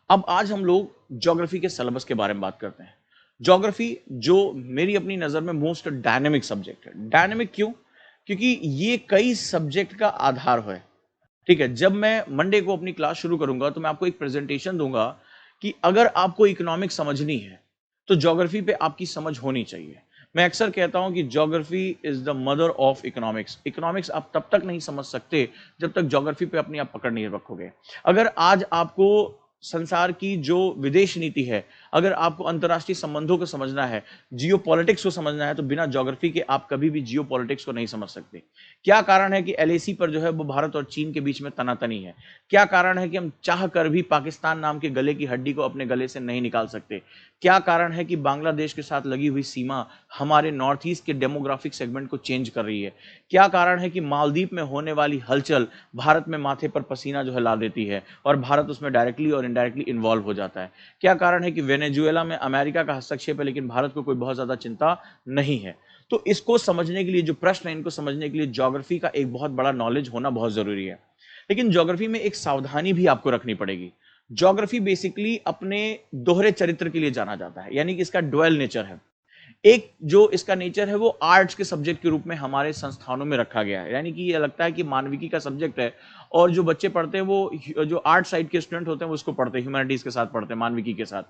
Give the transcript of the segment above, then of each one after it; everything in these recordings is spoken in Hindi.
अब आज हम लोग ज्योग्राफी के सिलेबस के बारे में बात करते हैं। ज्योग्राफी जो मेरी अपनी नज़र में मोस्ट डायनेमिक सब्जेक्ट है। डायनेमिक क्यों? क्योंकि ये कई सब्जेक्ट का आधार है। ठीक है, जब मैं मंडे को अपनी क्लास शुरू करूंगा तो मैं आपको एक प्रेजेंटेशन दूंगा कि अगर आपको इकोनॉमिक्स समझनी है तो ज्योग्राफी पे आपकी समझ होनी चाहिए। मैं अक्सर कहता हूं कि geography is the mother of economics. Economics आप तब तक नहीं समझ सकते जब तक ज्योग्राफी पे अपनी आप पकड़ नहीं रखोगे। अगर आज आपको संसार की जो विदेश नीति है, अगर आपको अंतर्राष्ट्रीय संबंधों को समझना है, जियो पॉलिटिक्स को समझना है, तो बिना ज्योग्राफी के आप कभी भी जियो पॉलिटिक्स को नहीं समझ सकते। क्या कारण है कि एलएसी पर जो है वो भारत और चीन के बीच में तनातनी है? क्या कारण है कि हम चाह कर भी पाकिस्तान नाम के गले की हड्डी को अपने गले से नहीं निकाल सकते? क्या कारण है कि बांग्लादेश के साथ लगी हुई सीमा हमारे नॉर्थ ईस्ट के डेमोग्राफिक सेगमेंट को चेंज कर रही है? क्या कारण है कि मालदीव में होने वाली हलचल भारत में माथे पर पसीना जो है ला देती है और भारत उसमें डायरेक्टली और इनडायरेक्टली इन्वॉल्व हो जाता है? क्या कारण है कि वेनेजुएला में अमेरिका का हस्तक्षेप है लेकिन भारत को कोई बहुत ज्यादा चिंता नहीं है? तो इसको समझने के लिए, जो प्रश्न है इनको समझने के लिए ज्योग्राफी का एक बहुत बड़ा नॉलेज होना बहुत जरूरी है। लेकिन ज्योग्राफी में एक सावधानी भी आपको रखनी पड़ेगी। ज्योग्राफी बेसिकली अपने दोहरे चरित्र के लिए जाना जाता है, यानी कि इसका ड्वेल नेचर है। एक जो इसका नेचर है वो आर्ट्स के सब्जेक्ट के रूप में हमारे संस्थानों में रखा गया है, यानी कि ये लगता है कि मानविकी का सब्जेक्ट है और जो बच्चे पढ़ते हैं वो जो आर्ट साइड के स्टूडेंट होते हैं वो उसको पढ़ते हैं, ह्यूमैनिटीज के साथ पढ़ते हैं, मानविकी के साथ।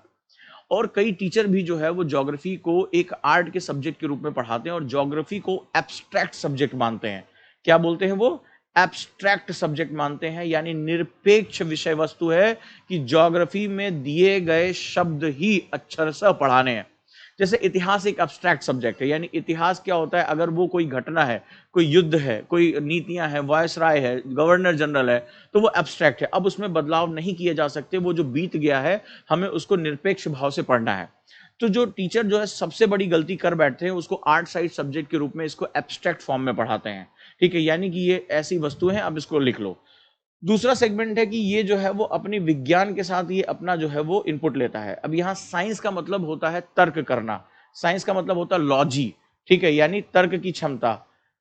और कई टीचर भी जो है वो ज्योग्राफी को एक आर्ट के सब्जेक्ट के रूप में पढ़ाते हैं और ज्योग्राफी को एब्स्ट्रैक्ट सब्जेक्ट मानते हैं। क्या बोलते हैं वो? एब्स्ट्रैक्ट सब्जेक्ट मानते हैं, यानी निरपेक्ष विषय वस्तु है कि ज्योग्राफी में दिए गए शब्द ही अक्षर से पढ़ाने हैं। जैसे इतिहास एक एब्स्ट्रैक्ट सब्जेक्ट है, यानी इतिहास क्या होता है? अगर वो कोई घटना है, कोई युद्ध है, कोई नीतियां हैं, वायसराय है, गवर्नर जनरल है, तो वो एब्स्ट्रैक्ट है। अब उसमें बदलाव नहीं किए जा सकते, वो जो बीत गया है हमें उसको निरपेक्ष भाव से पढ़ना है। तो जो टीचर जो है सबसे बड़ी गलती कर बैठते हैं उसको आर्ट साइड सब्जेक्ट के रूप में इसको एब्स्ट्रैक्ट फॉर्म में पढ़ाते हैं। ठीक है, यानी कि ये ऐसी वस्तुएं हैं, अब इसको लिख लो। दूसरा सेगमेंट है कि ये जो है वो अपनी विज्ञान के साथ ये अपना जो है वो इनपुट लेता है। अब यहाँ साइंस का मतलब होता है तर्क करना, साइंस का मतलब होता है लॉजी। ठीक है, यानी तर्क की क्षमता।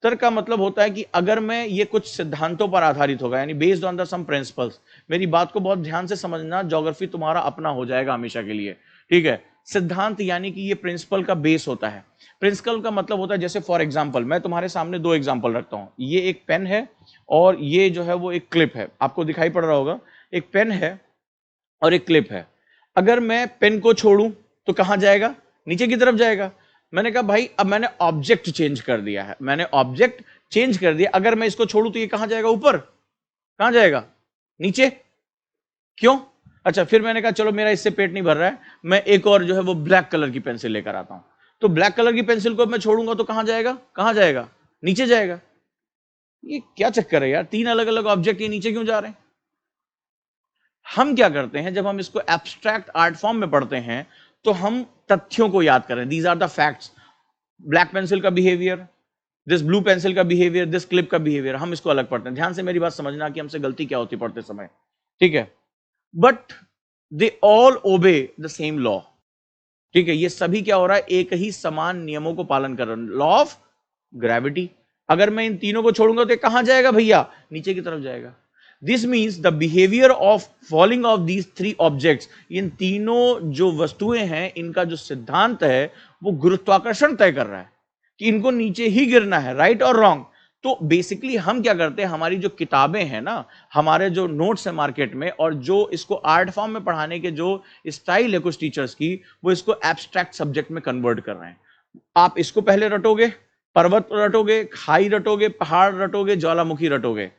तर्क का मतलब होता है कि अगर मैं ये कुछ सिद्धांतों पर आधारित होगा, यानी based on the some principles. मेरी बात को बहुत ध्यान से समझना, ज्योग्राफी तुम्हारा अपना हो जाएगा हमेशा के लिए। ठीक है, सिद्धांत यानी कि ये प्रिंसिपल का बेस होता है। प्रिंसिपल का मतलब होता है, जैसे फॉर एग्जाम्पल मैं तुम्हारे सामने दो एग्जाम्पल रखता हूं। ये एक पेन है और ये जो है वो एक क्लिप है, आपको दिखाई पड़ रहा होगा। एक पेन है और एक क्लिप है। अगर मैं पेन को छोड़ूं तो कहां जाएगा? नीचे की तरफ जाएगा। मैंने कहा भाई अब मैंने ऑब्जेक्ट चेंज कर दिया है, मैंने ऑब्जेक्ट चेंज कर दिया, अगर मैं इसको छोड़ूं तो ये कहां जाएगा? ऊपर। कहां जाएगा? नीचे। क्यों? अच्छा, फिर मैंने कहा चलो मेरा इससे पेट नहीं भर रहा है, मैं एक और जो है वो ब्लैक कलर की पेंसिल लेकर आता हूं। तो ब्लैक कलर की पेंसिल को मैं छोड़ूंगा तो कहां जाएगा? कहां जाएगा? नीचे जाएगा। ये क्या चक्कर है यार, तीन अलग अलग ऑब्जेक्ट ये नीचे क्यों जा रहे हैं? हम क्या करते हैं जब हम इसको एब्स्ट्रैक्ट आर्ट फॉर्म में पढ़ते हैं तो हम तथ्यों को याद करें, these are the facts. Black pencil का बिहेवियर, दिस ब्लू पेंसिल का बिहेवियर, दिस क्लिप का बिहेवियर, हम इसको अलग पढ़ते हैं। ध्यान से मेरी बात समझना कि हमसे गलती क्या होती पढ़ते समय। ठीक है, but they all obey the same law. ठीक है, ये सभी क्या हो रहा है? एक ही समान नियमों को पालन कर रहे हैं, लॉ ऑफ ग्रेविटी। अगर मैं इन तीनों को छोड़ूंगा तो ये कहां जाएगा भैया? नीचे की तरफ जाएगा। This means the behaviour of falling of these three objects, इन तीनों जो वस्तुएं हैं इनका जो सिद्धांत है वो गुरुत्वाकर्षण तय कर रहा है कि इनको नीचे ही गिरना है, राइट और रॉन्ग। तो बेसिकली हम क्या करते हैं, हमारी जो किताबें हैं ना, हमारे जो नोट्स है मार्केट में, और जो इसको आर्ट फॉर्म में पढ़ाने के जो स्टाइल है कुछ टीचर्स की, वो इसको एब्स्ट्रैक्ट सब्जेक्ट में कन्वर्ट कर रहे हैं। आप इसको पहले रटोगे, पर्वत रटोगे, खाई रटोगे, पहाड़ रटोगे, ज्वालामुखी रटोगे।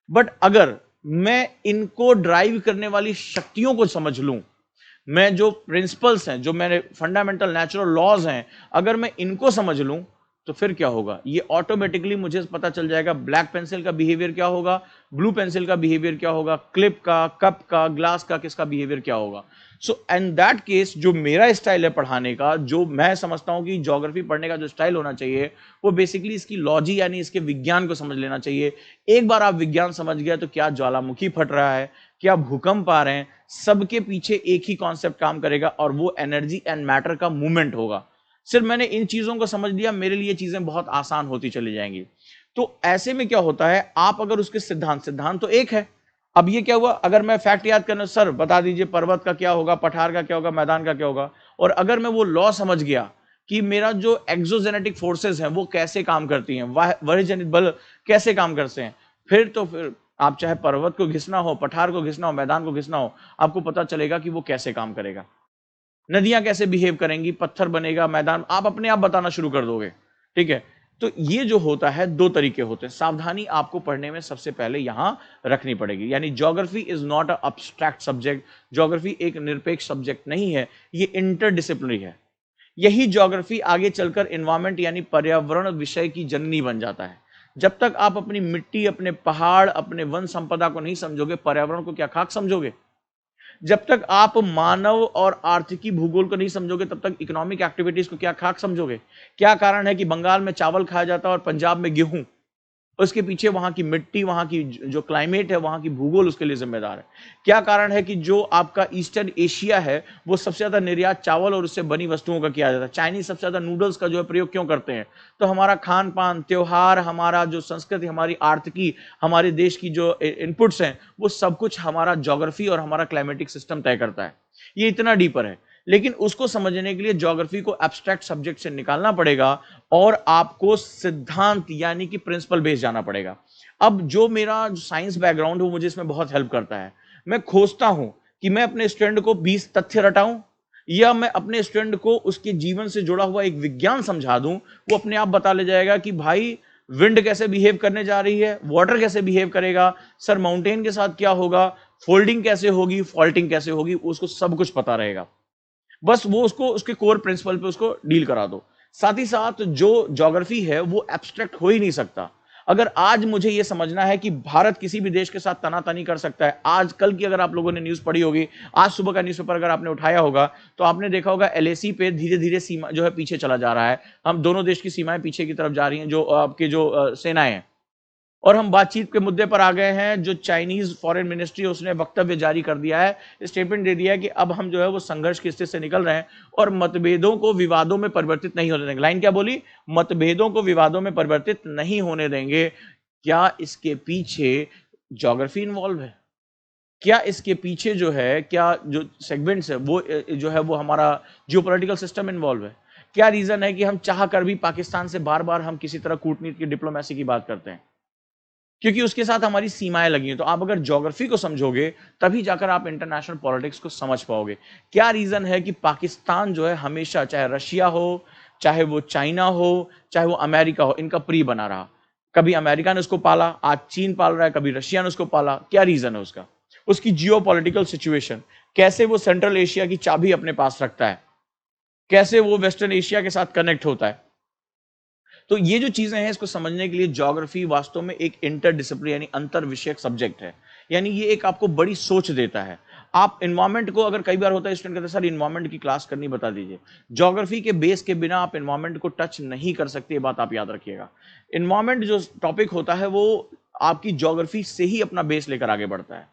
बट अगर मैं इनको ड्राइव करने वाली शक्तियों को समझ लूं, मैं जो प्रिंसिपल्स हैं, जो मेरे फंडामेंटल नेचुरल लॉज हैं, अगर मैं इनको समझ लूं तो फिर क्या होगा? ये ऑटोमेटिकली मुझे पता चल जाएगा ब्लैक पेंसिल का बिहेवियर क्या होगा, ब्लू पेंसिल का बिहेवियर क्या होगा, क्लिप का, कप का, ग्लास का, किसका बिहेवियर क्या होगा। सो इन दैट केस जो मेरा स्टाइल है पढ़ाने का, जो मैं समझता हूं कि ज्योग्राफी पढ़ने का जो स्टाइल होना चाहिए, वो बेसिकली इसकी लॉजी यानी इसके विज्ञान को समझ लेना चाहिए। एक बार आप विज्ञान समझ गया तो क्या ज्वालामुखी फट रहा है, क्या भूकंप आ रहे हैं, सबके पीछे एक ही कॉन्सेप्ट काम करेगा और वो एनर्जी एंड मैटर का मूवमेंट होगा। सिर्फ मैंने इन चीजों को समझ लिया, मेरे लिए चीजें बहुत आसान होती चली जाएंगी। तो ऐसे में क्या होता है, आप अगर उसके सिद्धांत तो एक है, अब ये क्या हुआ, अगर मैं फैक्ट याद करना, सर बता दीजिए पर्वत का क्या होगा, पठार का क्या होगा, मैदान का क्या होगा, और अगर मैं वो लॉ समझ गया कि मेरा जो एक्सोजेनेटिक फोर्सेस हैं वो कैसे काम करती हैं, वही जनित बल कैसे काम करते हैं, फिर आप चाहे पर्वत को घिसना हो, पठार को घिसना हो, मैदान को घिसना हो, आपको पता चलेगा कि वो कैसे काम करेगा, नदियां कैसे बिहेव करेंगी, पत्थर बनेगा, मैदान, आप अपने आप बताना शुरू कर दोगे। ठीक है, तो ये जो होता है, दो तरीके होते हैं, सावधानी आपको पढ़ने में सबसे पहले यहां रखनी पड़ेगी। यानी geography is not a abstract subject, geography एक निरपेक्ष सब्जेक्ट नहीं है, ये इंटरडिसिप्लिनरी है। यही ज्योग्राफी आगे चलकर एनवायरमेंट यानी पर्यावरण विषय की जननी बन जाता है। जब तक आप अपनी मिट्टी, अपने पहाड़, अपने वन संपदा को नहीं समझोगे, पर्यावरण को क्या खाक समझोगे? जब तक आप मानव और आर्थिकी भूगोल को नहीं समझोगे, तब तक इकोनॉमिक एक्टिविटीज को क्या खाक समझोगे? क्या कारण है कि बंगाल में चावल खाया जाता है और पंजाब में गेहूं? उसके पीछे वहां की मिट्टी, वहां की जो क्लाइमेट है, वहां की भूगोल उसके लिए जिम्मेदार है। क्या कारण है कि जो आपका ईस्टर्न एशिया है वो सबसे ज्यादा निर्यात चावल और उससे बनी वस्तुओं का किया जाता है, चाइनीज सबसे ज्यादा नूडल्स का जो है प्रयोग क्यों करते हैं? तो हमारा खान पान, त्योहार, हमारा जो संस्कृति, हमारी आर्थिकी, हमारे देश की जो इनपुट्स हैं, वो सब कुछ हमारा ज्योग्राफी और हमारा क्लाइमेटिक सिस्टम तय करता है। ये इतना डीपर है, लेकिन उसको समझने के लिए ज्योग्राफी को एब्स्ट्रैक्ट सब्जेक्ट से निकालना पड़ेगा और आपको सिद्धांत यानी कि प्रिंसिपल बेस जाना पड़ेगा। अब जो मेरा साइंस बैकग्राउंड है वो मुझे इसमें बहुत हेल्प करता है। मैं खोजता हूं कि मैं अपने स्टूडेंट को 20 तथ्य रटाऊं या मैं अपने स्टूडेंट को उसके जीवन से जुड़ा हुआ एक विज्ञान समझा दूं। वो अपने आप बता ले जाएगा कि भाई विंड कैसे बिहेव करने जा रही है, वाटर कैसे बिहेव करेगा, सर माउंटेन के साथ क्या होगा, फोल्डिंग कैसे होगी, फॉल्टिंग कैसे होगी, उसको सब कुछ पता रहेगा। बस वो उसको उसके कोर प्रिंसिपल पे उसको डील करा दो। साथ ही साथ जो ज्योग्राफी है वो एब्स्ट्रैक्ट हो ही नहीं सकता। अगर आज मुझे ये समझना है कि भारत किसी भी देश के साथ तनातनी कर सकता है, आज कल की अगर आप लोगों ने न्यूज पढ़ी होगी, आज सुबह का न्यूज़पेपर अगर आपने उठाया होगा तो आपने देखा होगा एलएसी पे धीरे धीरे सीमा जो है पीछे चला जा रहा है। हम दोनों देश की सीमाएं पीछे की तरफ जा रही हैं, जो आपके जो सेनाएं हैं। और हम बातचीत के मुद्दे पर आ गए हैं। जो चाइनीज फॉरेन मिनिस्ट्री उसने वक्तव्य जारी कर दिया है, स्टेटमेंट दे दिया है कि अब हम जो है वो संघर्ष की स्थिति से निकल रहे हैं और मतभेदों को विवादों में परिवर्तित नहीं होने देंगे। लाइन क्या बोली? मतभेदों को विवादों में परिवर्तित नहीं होने देंगे। क्या इसके पीछे ज्योग्राफी इन्वॉल्व है? क्या इसके पीछे जो है, क्या जो सेगमेंट्स है वो जो है वो हमारा जियोपॉलिटिकल सिस्टम इन्वॉल्व है? क्या रीजन है कि हम चाह कर भी पाकिस्तान से बार बार हम किसी तरह कूटनीति की, डिप्लोमेसी की बात करते हैं? क्योंकि उसके साथ हमारी सीमाएं लगी हैं। तो आप अगर ज्योग्राफी को समझोगे तभी जाकर आप इंटरनेशनल पॉलिटिक्स को समझ पाओगे। क्या रीजन है कि पाकिस्तान जो है हमेशा, चाहे रशिया हो, चाहे वो चाइना हो, चाहे वो अमेरिका हो, इनका प्री बना रहा। कभी अमेरिका ने उसको पाला, आज चीन पाल रहा है, कभी रशिया ने उसको पाला। क्या रीजन है उसका? उसकी जियोपॉलिटिकल सिचुएशन, कैसे वो सेंट्रल एशिया की चाबी अपने पास रखता है, कैसे वो वेस्टर्न एशिया के साथ कनेक्ट होता है। तो ये जो चीजें हैं, इसको समझने के लिए ज्योग्राफी वास्तव में एक इंटरडिसिप्लिनरी यानी अंतर विषयक सब्जेक्ट है। यानी ये एक आपको बड़ी सोच देता है। आप इन्वायरमेंट को, अगर कई बार होता है स्टूडेंट कहते हैं सर इन्वायरमेंट की क्लास करनी, बता दीजिए। ज्योग्राफी के बेस के बिना आप इन्वायरमेंट को टच नहीं कर सकते, ये बात आप याद रखिएगा। इन्वायरमेंट जो टॉपिक होता है वो आपकी ज्योग्राफी से ही अपना बेस लेकर आगे बढ़ता है।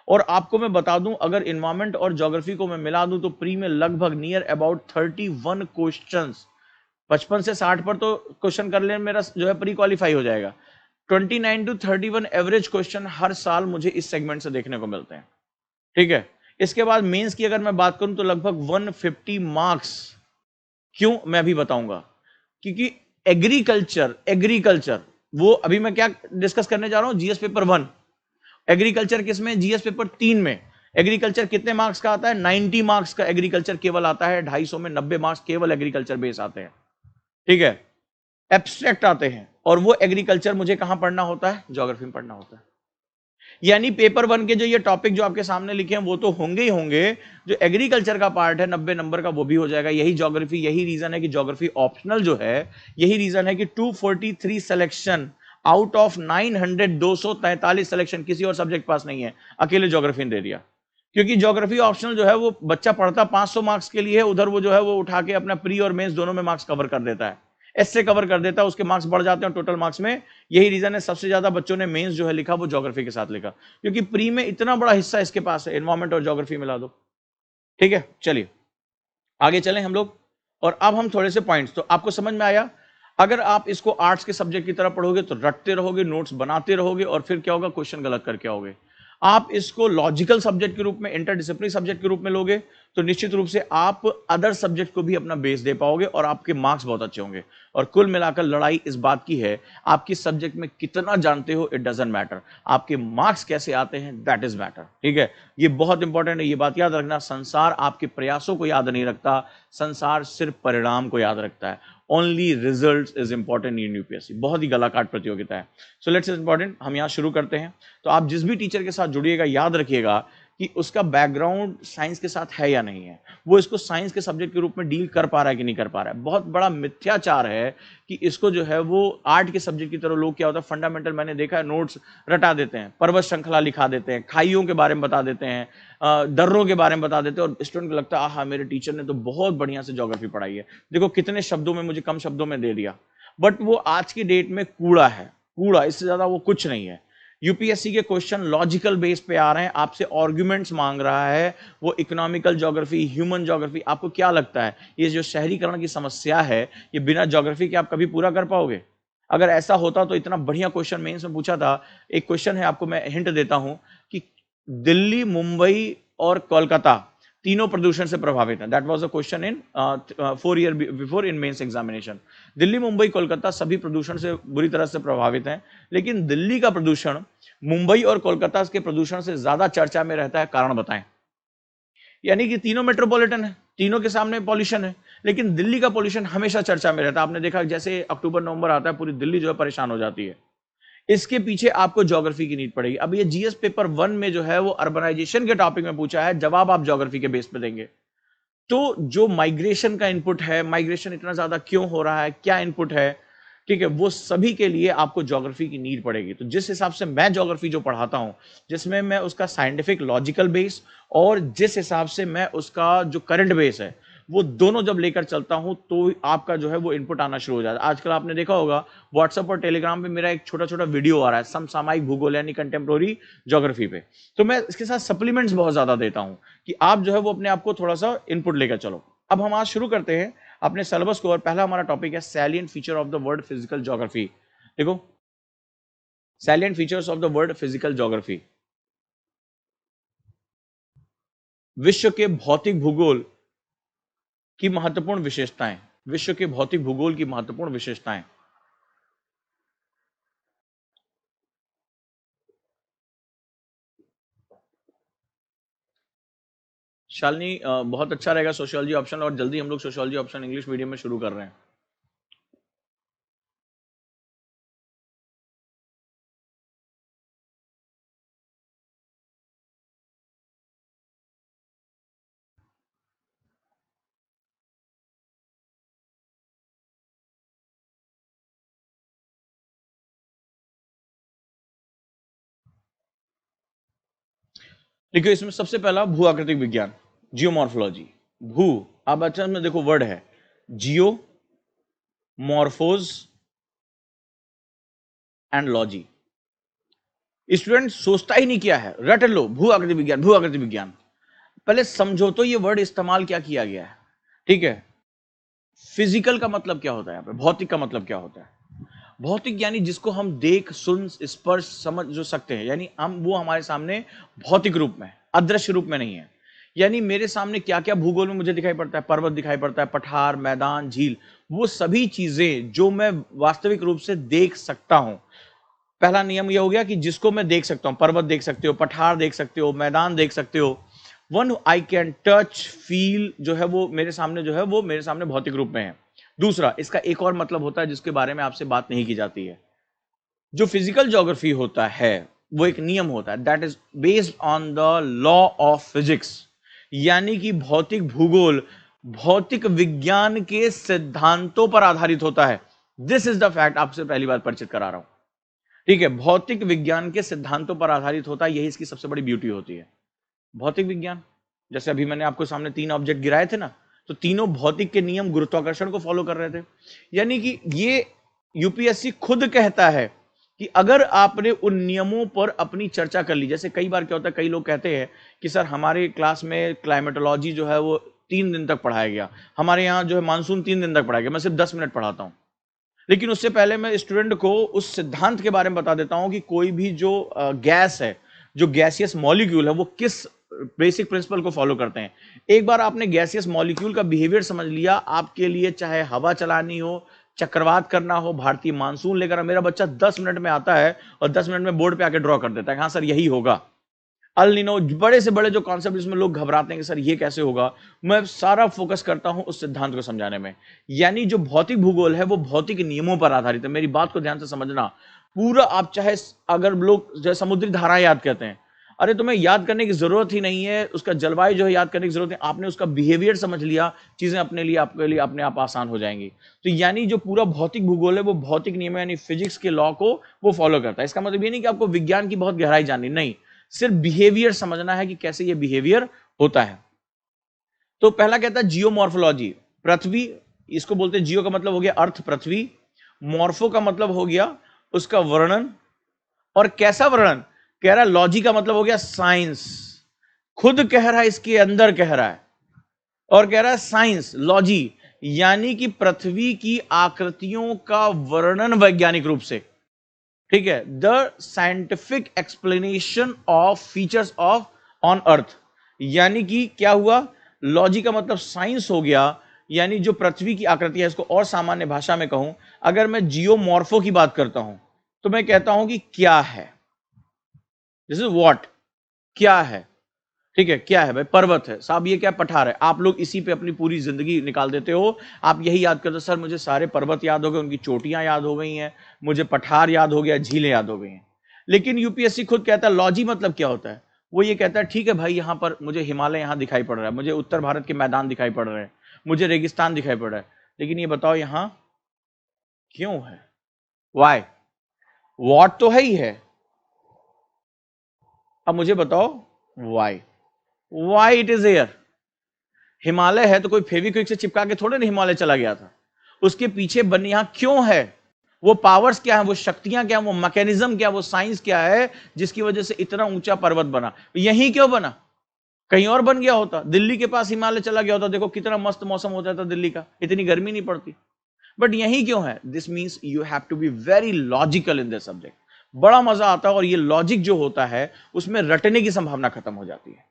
और आपको मैं बता दूं, अगर इन्वायरमेंट और ज्योग्राफी को मैं मिला दूं तो प्री में लगभग नियर अबाउट 31 क्वेश्चंस, 55 से 60 पर तो क्वेश्चन कर ले मेरा जो है प्री क्वालिफाई हो जाएगा। 29 to 31 एवरेज क्वेश्चन हर साल मुझे इस सेगमेंट से देखने को मिलते हैं। ठीक है, इसके बाद मेंस की अगर मैं बात करूं तो लगभग 150 मार्क्स। क्यों, मैं अभी बताऊंगा। क्योंकि एग्रीकल्चर एग्रीकल्चर वो अभी मैं क्या डिस्कस करने जा रहा हूं, जीएस पेपर 1। एग्रीकल्चर किसमें? जीएस पेपर 3 में। एग्रीकल्चर कितने मार्क्स का आता है? 90 मार्क्स का एग्रीकल्चर केवल आता है। 250 में 90 मार्क्स केवल एग्रीकल्चर बेस आते हैं। ठीक है, एब्स्ट्रैक्ट आते हैं। और वो एग्रीकल्चर मुझे कहां पढ़ना होता है? ज्योग्राफी में पढ़ना होता है। यानी पेपर 1 के जो ये टॉपिक जो आपके सामने लिखे हैं वो तो होंगे ही होंगे। जो एग्रीकल्चर का पार्ट है 90 नंबर का, वो भी हो जाएगा। यही ज्योग्राफी, यही रीजन है कि ज्योग्राफी ऑप्शनल जो है, यही रीजन है कि 243 सिलेक्शन आउट ऑफ 900, 243 सिलेक्शन किसी और सब्जेक्ट पास नहीं है, अकेले ज्योग्राफी ने दे दिया। क्योंकि ज्योग्राफी ऑप्शनल जो है वो बच्चा पढ़ता 500 मार्क्स के लिए है, उधर वो जो है वो उठा के अपना प्री और मेंस दोनों में मार्क्स कवर कर देता है, एससे कवर कर देता है, उसके मार्क्स बढ़ जाते हैं टोटल मार्क्स में। यही रीजन है सबसे ज्यादा बच्चों ने मेंस जो है लिखा वो ज्योग्राफी के साथ लिखा, क्योंकि प्री में इतना बड़ा हिस्सा इसके पास है, एनवायरमेंट और ज्योग्राफी मिला दो। ठीक है, चलिए आगे चलें हम लोग। और अब हम थोड़े से पॉइंट्स, तो आपको समझ में आया। अगर आप इसको आर्ट्स के सब्जेक्ट की तरफ पढ़ोगे तो रटते रहोगे, नोट्स बनाते रहोगे, और फिर क्या होगा, क्वेश्चन गलत करके आओगे। आप इसको लॉजिकल सब्जेक्ट के रूप में, इंटरडिसिप्लिनरी सब्जेक्ट के रूप में लोगे तो निश्चित रूप से आप अदर सब्जेक्ट को भी अपना बेस दे पाओगे और आपके मार्क्स बहुत अच्छे होंगे। और कुल मिलाकर लड़ाई इस बात की है, आप किस सब्जेक्ट में कितना जानते हो इट डजंट मैटर, आपके मार्क्स कैसे आते हैं दैट इज मैटर। ठीक है, ये बहुत इंपॉर्टेंट है, ये बात याद रखना। संसार आपके प्रयासों को याद नहीं रखता, संसार सिर्फ परिणाम को याद रखता है। Only result is important in UPSC. बहुत ही गलाकाट प्रतियोगिता है। सो लेट्स इंपॉर्टेंट, हम यहाँ शुरू करते हैं। तो आप जिस भी टीचर के साथ जुड़िएगा याद रखिएगा कि उसका बैकग्राउंड साइंस के साथ है या नहीं है, वो इसको साइंस के सब्जेक्ट के रूप में डील कर पा रहा है कि नहीं कर पा रहा है। बहुत बड़ा मिथ्याचार है कि इसको जो है वो आर्ट के सब्जेक्ट की तरह लोग क्या होता है फंडामेंटल, मैंने देखा है नोट्स रटा देते हैं, पर्वत श्रृंखला लिखा देते हैं, खाइयों के बारे में बता देते हैं, दर्रों के बारे में बता देते हैं और स्टूडेंट को लगता है आहा मेरे टीचर ने तो बहुत बढ़िया से ज्योग्राफी पढ़ाई है, देखो कितने शब्दों में मुझे कम शब्दों में दे दिया। बट वो आज की डेट में कूड़ा है, कूड़ा, इससे ज्यादा वो कुछ नहीं है। यूपीएससी के क्वेश्चन लॉजिकल बेस पे आ रहे हैं, आपसे आर्गुमेंट्स मांग रहा है, वो इकोनॉमिकल ज्योग्राफी, ह्यूमन ज्योग्राफी। आपको क्या लगता है ये जो शहरीकरण की समस्या है ये बिना ज्योग्राफी के आप कभी पूरा कर पाओगे? अगर ऐसा होता तो इतना बढ़िया क्वेश्चन मेंस में पूछा था। एक क्वेश्चन है, आपको मैं हिंट देता हूं कि दिल्ली, मुंबई और कोलकाता तीनों प्रदूषण से प्रभावित हैं। That was a question in 4 year before in mains examination. Delhi, Mumbai, Kolkata सभी प्रदूषण से बुरी तरह से प्रभावित हैं, लेकिन दिल्ली का प्रदूषण मुंबई और कोलकाता के प्रदूषण से ज्यादा चर्चा में रहता है। कारण बताएं। यानी कि तीनों मेट्रोपॉलिटन है, तीनों के सामने पॉल्यूशन है, लेकिन दिल्ली का पॉल्यूशन हमेशा चर्चा में रहता है। आपने देखा जैसे अक्टूबर नवंबर आता है पूरी दिल्ली जो है परेशान हो जाती है। इसके पीछे आपको ज्योग्राफी की नीड पड़ेगी। अब ये जीएस पेपर 1 में जो है वो अर्बनाइजेशन के टॉपिक में पूछा है, जवाब आप ज्योग्राफी के बेस पे देंगे। तो जो माइग्रेशन का इनपुट है, माइग्रेशन इतना ज्यादा क्यों हो रहा है, क्या इनपुट है, ठीक है, वो सभी के लिए आपको ज्योग्राफी की नीड पड़ेगी। तो जिस हिसाब से मैं ज्योग्राफी जो पढ़ाता हूं, जिसमें मैं उसका साइंटिफिक लॉजिकल बेस और जिस हिसाब से मैं उसका जो करंट बेस है वो दोनों जब लेकर चलता हूं तो आपका जो है वो इनपुट आना शुरू हो जाता है। आजकल आपने देखा होगा व्हाट्सएप और टेलीग्राम पे मेरा एक छोटा छोटा वीडियो आ रहा है समसामयिक भूगोल यानी कंटेम्प्रोरी ज्योग्राफी पे। तो मैं इसके साथ सप्लीमेंट्स बहुत ज्यादा देता हूं कि आप जो है वो अपने आप को थोड़ा सा इनपुट लेकर चलो। अब हम आज शुरू करते हैं अपने सिलेबस को और पहला हमारा टॉपिक है salient feature of the word physical geography. देखो, salient features of the word physical geography, विश्व के भौतिक भूगोल की महत्वपूर्ण विशेषताएं, विश्व के भौतिक भूगोल की महत्वपूर्ण विशेषताएं। शालिनी, बहुत अच्छा रहेगा सोशियोलॉजी ऑप्शन, और जल्दी हम लोग सोशियोलॉजी ऑप्शन इंग्लिश मीडियम में शुरू कर रहे हैं। देखिए, इसमें सबसे पहला भू आकृतिक विज्ञान, जियोमॉर्फोलॉजी। भू, अब अच्छा में देखो वर्ड है जियो, मॉर्फोज एंड लॉजी। स्टूडेंट सोचता ही नहीं क्या है, रट लो भू आकृति विज्ञान, भू आकृति विज्ञान। पहले समझो तो ये वर्ड इस्तेमाल क्या किया गया है। ठीक है, फिजिकल का मतलब क्या होता है, यहाँ पे भौतिक का मतलब क्या होता है। भौतिक यानी जिसको हम देख, सुन, स्पर्श, समझ जो सकते हैं, यानी हम वो हमारे सामने भौतिक रूप में, अदृश्य रूप में नहीं है। यानी मेरे सामने क्या क्या भूगोल में मुझे दिखाई पड़ता है, पर्वत दिखाई पड़ता है, पठार, मैदान, झील, वो सभी चीजें जो मैं वास्तविक रूप से देख सकता हूं। पहला नियम यह हो गया कि जिसको मैं देख सकता हूं, पर्वत देख सकते हो, पठार देख सकते हो, मैदान देख सकते हो, one I can touch feel, जो है वो मेरे सामने, जो है वो मेरे सामने भौतिक रूप में है। दूसरा, इसका एक और मतलब होता है जिसके बारे में आपसे बात नहीं की जाती है। जो फिजिकल ज्योग्राफी होता है वो एक नियम होता है, that is based on the law of physics, यानी कि भौतिक भूगोल भौतिक विज्ञान के सिद्धांतों पर आधारित होता है। दिस इज द फैक्ट, आपसे पहली बार परिचित करा रहा हूं। ठीक है, भौतिक विज्ञान के सिद्धांतों पर आधारित होता है, यही इसकी सबसे बड़ी ब्यूटी होती है। भौतिक विज्ञान, जैसे अभी मैंने आपको सामने 3 ऑब्जेक्ट गिराए थे ना, तो तीनों भौतिक के नियम गुरुत्वाकर्षण को फॉलो कर रहे थे। यानी कि ये यूपीएससी खुद कहता है कि अगर आपने उन नियमों पर अपनी चर्चा कर ली, जैसे कई बार क्या होता है, कई लोग कहते हैं कि सर हमारे क्लास में क्लाइमेटोलॉजी जो है वो 3 दिन तक पढ़ाया गया, हमारे यहाँ जो है मानसून 3 दिन तक पढ़ाया गया, मैं सिर्फ 10 मिनट पढ़ाता हूँ। लेकिन उससे पहले मैं स्टूडेंट को उस सिद्धांत के बारे में बता देता हूं कि कोई भी जो गैस है जो गैसियस मॉलिक्यूल है वो किस बेसिक प्रिंसिपल को फॉलो करते हैं। एक बार आपने गैसियस मॉलिक्यूल का बिहेवियर समझ लिया, आपके लिए चाहे हवा चलानी हो, चक्रवात करना हो, भारतीय मानसून लेकर, मेरा बच्चा 10 मिनट में आता है और 10 मिनट में बोर्ड पे आके ड्रॉ कर देता है, हाँ सर यही होगा। अल नीनो, बड़े से बड़े जो कॉन्सेप्ट जिसमें लोग घबराते हैं कि सर ये कैसे होगा, मैं सारा फोकस करता हूं उस सिद्धांत को समझाने में। यानी जो भौतिक भूगोल है वो भौतिक नियमों पर आधारित है। मेरी बात को ध्यान से समझना। पूरा आप चाहे, अगर लोग जो समुद्री धाराएं याद करते हैं, अरे तुम्हें याद करने की जरूरत ही नहीं है, उसका जलवायु जो है याद करने की जरूरत है, आपने उसका बिहेवियर समझ लिया, चीजें अपने लिए आपके लिए अपने आप आसान हो जाएंगी। तो यानी जो पूरा भौतिक भूगोल है वो भौतिक नियम यानी फिजिक्स के लॉ को वो फॉलो करता है। इसका मतलब ये नहीं कि आपको विज्ञान की बहुत गहराई जाननी, नहीं, सिर्फ बिहेवियर समझना है कि कैसे ये बिहेवियर होता है। तो पहला कहता है जियोमॉर्फोलॉजी, पृथ्वी, इसको बोलते हैं, जियो का मतलब हो गया अर्थ पृथ्वी, मॉर्फो का मतलब हो गया उसका वर्णन, और कैसा वर्णन, कह रहा है लॉजी का मतलब हो गया साइंस, खुद कह रहा है इसके अंदर कह रहा है, और कह रहा है साइंस लॉजी, यानी कि पृथ्वी की आकृतियों का वर्णन वैज्ञानिक रूप से, ठीक है, the scientific explanation of features of on earth. यानी कि क्या हुआ, लॉजी का मतलब साइंस हो गया, यानी जो पृथ्वी की आकृति है, इसको और सामान्य भाषा में कहूं, अगर मैं जियोमॉर्फो की बात करता हूं तो मैं कहता हूं कि क्या है, दिस इज व्हाट, क्या है, ठीक है, क्या है भाई, पर्वत है साहब, ये क्या पठार है, आप लोग इसी पे अपनी पूरी जिंदगी निकाल देते हो, आप यही याद करते हो, सर मुझे सारे पर्वत याद हो गए, उनकी चोटियां याद हो गई हैं, मुझे पठार याद हो गया, झीलें याद हो गई हैं। लेकिन यूपीएससी खुद कहता है लॉजी मतलब क्या होता है, वो ये कहता है ठीक है भाई, यहां पर मुझे हिमालय यहां दिखाई पड़ रहा है, मुझे उत्तर भारत के मैदान दिखाई पड़ रहे हैं, मुझे रेगिस्तान दिखाई पड़ रहा है, लेकिन ये बताओ यहां क्यों है, वाई, वॉट तो है ही है, अब मुझे बताओ why, why it is air. Himalaya है तो कोई फेविक्विक से चिपका के थोड़े ना हिमालय चला गया था, उसके पीछे बनी यहां क्यों है, वो पावर्स क्या है, वो शक्तियां क्या है, वो मैकेनिज्म क्या है, वो साइंस क्या है, जिसकी वजह से इतना ऊंचा पर्वत बना। यहीं क्यों बना, कहीं और बन गया होता, दिल्ली के पास हिमालय चला गया होता, देखो कितना मस्त मौसम होता था दिल्ली का, इतनी गर्मी नहीं पड़ती, बट यहीं क्यों है, this means you have to be very logical in this subject. बड़ा मजा आता है, और ये लॉजिक जो होता है उसमें रटने की संभावना खत्म हो जाती है।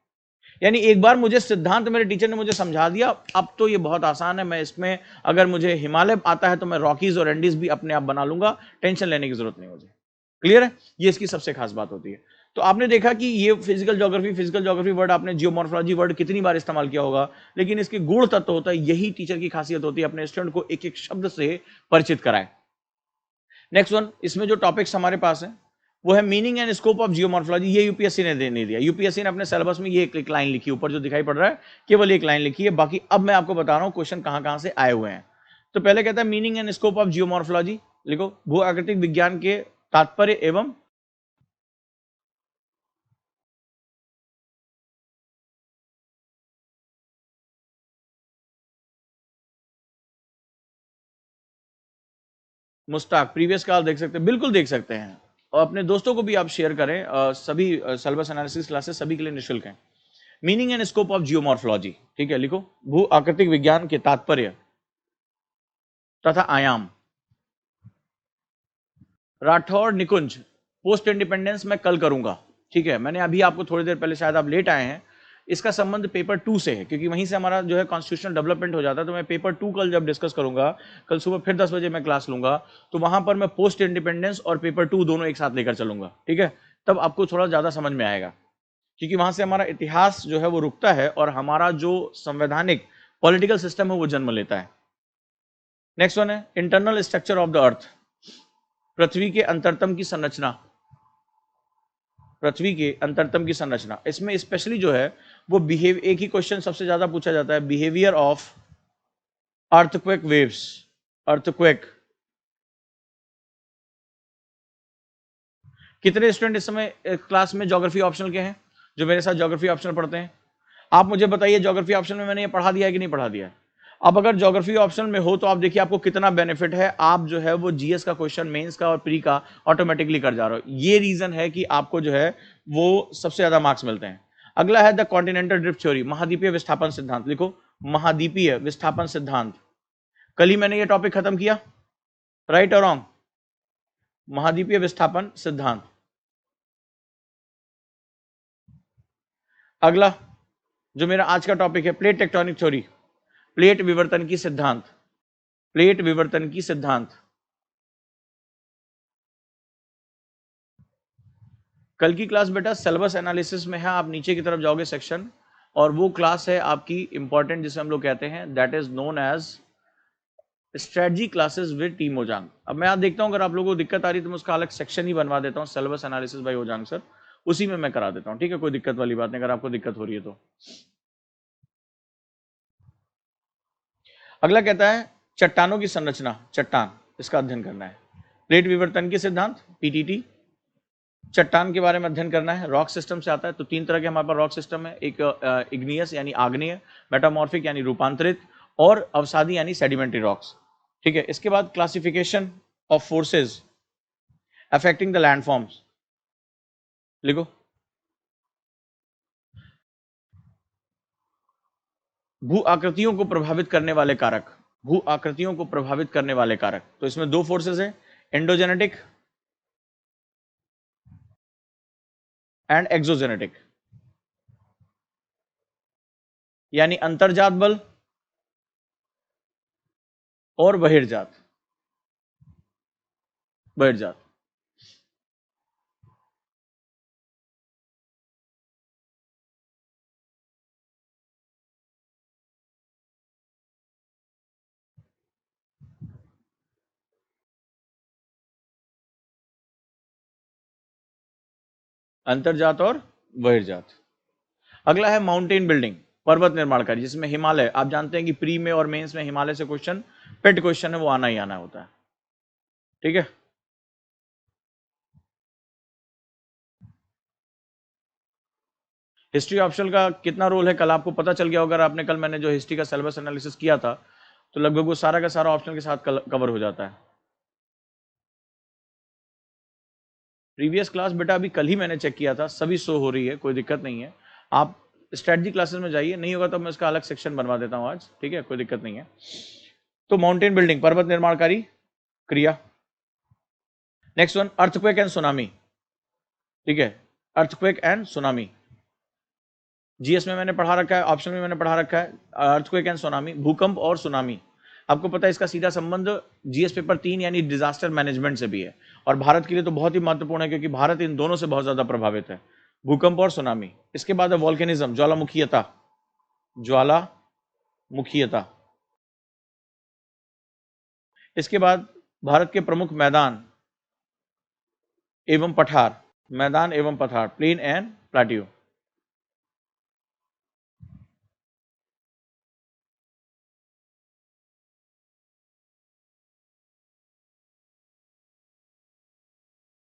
यानी एक बार मुझे सिद्धांत मेरे टीचर ने मुझे समझा दिया, अब तो ये बहुत आसान है, मैं इसमें अगर मुझे हिमालय आता है तो मैं रॉकीज और एंडीज भी अपने आप बना लूंगा, टेंशन लेने की जरूरत नहीं मुझे। क्लियर है, ये इसकी सबसे खास बात होती है। तो आपने देखा कि ये फिजिकल ज्योग्राफी वर्ड आपने जियोमॉर्फोलॉजी वर्ड कितनी बार इस्तेमाल किया होगा, लेकिन इसके गुण तत्व होता है, यही टीचर की खासियत होती है, अपने स्टूडेंट को एक एक शब्द से परिचित कराए। नेक्स्ट वन, इसमें जो टॉपिक्स हमारे पास है वो है meaning and scope of geomorphology. ये यूपीएससी ने नहीं दिया, यूपीएससी ने अपने सिलेबस में ये एक लाइन लिखी, ऊपर जो दिखाई पड़ रहा है केवल एक लाइन लिखी है, बाकी अब मैं आपको बता रहा हूं क्वेश्चन कहां कहां से आए हुए हैं। तो पहले कहता है meaning and scope of geomorphology, लिखो, भू आकृतिक विज्ञान के तात्पर्य एवं, मुस्ताक प्रीवियस काल देख सकते हैं, बिल्कुल देख सकते हैं, और अपने दोस्तों को भी आप शेयर करें, सभी सिलेबस एनालिसिस क्लासेस सभी के लिए निःशुल्क हैं। Meaning and scope of geomorphology, ठीक है, लिखो, भू आकृतिक विज्ञान के तात्पर्य तथा आयाम। राठौर निकुंज, पोस्ट इंडिपेंडेंस मैं कल करूंगा, ठीक है, मैंने अभी आपको थोड़ी देर पहले, शायद आप लेट आए हैं, इसका संबंध पेपर 2 से है, क्योंकि वहीं से हमारा जो है कॉन्स्टिट्यूशनल डेवलपमेंट हो जाता है, तो मैं पेपर 2 कल जब डिस्कस करूंगा, कल सुबह फिर 10 बजे मैं क्लास लूंगा, तो वहां पर मैं पोस्ट इंडिपेंडेंस और पेपर 2 दोनों एक साथ लेकर चलूंगा, ठीक है, तब आपको थोड़ा ज्यादा समझ में आएगा, क्योंकि वहां से हमारा इतिहास जो है वो रुकता है और हमारा जो संवैधानिक पॉलिटिकल सिस्टम है वो जन्म लेता है। नेक्स्ट वन है internal structure of the earth, पृथ्वी के अंतरतम की संरचना, पृथ्वी के अंतरतम की संरचना, इसमें स्पेशली जो है वो बिहेव, एक ही क्वेश्चन सबसे ज्यादा पूछा जाता है, behaviour of earthquake waves, earthquake. कितने स्टूडेंट इस समय क्लास में ज्योग्राफी ऑप्शनल के हैं, जो मेरे साथ ज्योग्राफी ऑप्शनल पढ़ते हैं, आप मुझे बताइए ज्योग्राफी ऑप्शनल में मैंने ये पढ़ा दिया है कि नहीं पढ़ा दिया है। अब अगर ज्योग्राफी ऑप्शनल में हो तो आप देखिए आपको कितना बेनिफिट है, आप जो है वो जीएस का क्वेश्चन, मेंस का और प्री का ऑटोमेटिकली कर जा रहे हो, ये रीजन है कि आपको जो है वो सबसे ज्यादा मार्क्स मिलते हैं। अगला है द कॉन्टिनेंटल ड्रिफ्ट थ्योरी, महाद्वीपीय विस्थापन सिद्धांत, लिखो, महाद्वीपीय विस्थापन सिद्धांत, कल ही मैंने ये टॉपिक खत्म किया, राइट और रॉन्ग, महाद्वीपीय विस्थापन सिद्धांत। अगला जो मेरा आज का टॉपिक है, प्लेट टेक्टोनिक थ्योरी, प्लेट विवर्तन की सिद्धांत, प्लेट विवर्तन की सिद्धांत। कल की क्लास बेटा सिलेबस एनालिसिस में है, आप नीचे की तरफ जाओगे सेक्शन, और वो क्लास है आपकी इंपॉर्टेंट, जिसे हम लोग कहते हैं that is known as strategy classes with team Ojaank. अब मैं आज देखता हूं अगर आप लोगों को दिक्कत आ रही है तो मैं उसका अलग सेक्शन ही बनवा देता हूं, सिलेबस एनालिसिस बाय ओजांग सर, उसी में मैं करा देता हूं, ठीक है, कोई दिक्कत वाली बात नहीं अगर आपको दिक्कत हो रही है तो। अगला कहता है चट्टानों की संरचना, चट्टान, इसका अध्ययन करना है। प्लेट विवर्तन की सिद्धांत पीटीटी, चट्टान के बारे में अध्ययन करना है, रॉक सिस्टम से आता है। तो तीन तरह के हमारे पास रॉक सिस्टम है, एक इग्नियस यानी आग्नेय, मेटामॉर्फिक यानी रूपांतरित, और अवसादी यानी सेडिमेंट्री रॉक्स, ठीक है। इसके बाद classification of forces affecting the landforms, लिखो। भू आकृतियों को प्रभावित करने वाले कारक, भू आकृतियों को प्रभावित करने वाले कारक, तो इसमें दो फोर्सेज है, एंडोजेनेटिक एंड एक्सोजेनेटिक, यानी अंतर्जात बल और बहिर्जात, बहिर्जात। अंतर्जात और बहिर्जात। अगला है माउंटेन बिल्डिंग, पर्वत निर्माण कार्य, जिसमें हिमालय, आप जानते हैं कि प्री में और मेंस में हिमालय से क्वेश्चन, पेट क्वेश्चन है, वो आना ही आना होता है, ठीक है। हिस्ट्री ऑप्शनल का कितना रोल है कल आपको पता चल गया होगा, आपने कल मैंने जो हिस्ट्री का सिलेबस एनालिसिस किया था तो लगभग वो सारा का सारा ऑप्शनल के साथ कवर हो जाता है। प्रीवियस क्लास बेटा अभी कल ही मैंने चेक किया था, सभी शो हो रही है, कोई दिक्कत नहीं है। आप स्ट्रेटजी क्लासेस में जाइए, नहीं होगा तो मैं उसका अलग सेक्शन बनवा देता हूं आज, ठीक है, कोई दिक्कत नहीं है। तो माउंटेन बिल्डिंग, पर्वत निर्माणकारी क्रिया। Next one earthquake and tsunami, ठीक है, अर्थक्वेक एंड सुनामी। जीएस में मैंने पढ़ा रखा है, ऑप्शन में मैंने पढ़ा रखा है, अर्थक्वेक एंड सुनामी, भूकंप और सुनामी। आपको पता है इसका सीधा संबंध जीएस पेपर 3 यानी डिजास्टर मैनेजमेंट से भी है, और भारत के लिए तो बहुत ही महत्वपूर्ण है क्योंकि भारत इन दोनों से बहुत ज्यादा प्रभावित है, भूकंप और सुनामी। इसके बाद है वॉल्केनिज्म, ज्वालामुखीयता, ज्वालामुखीयता। इसके बाद भारत के प्रमुख मैदान एवं पठार, मैदान एवं पठार, plain and plateau.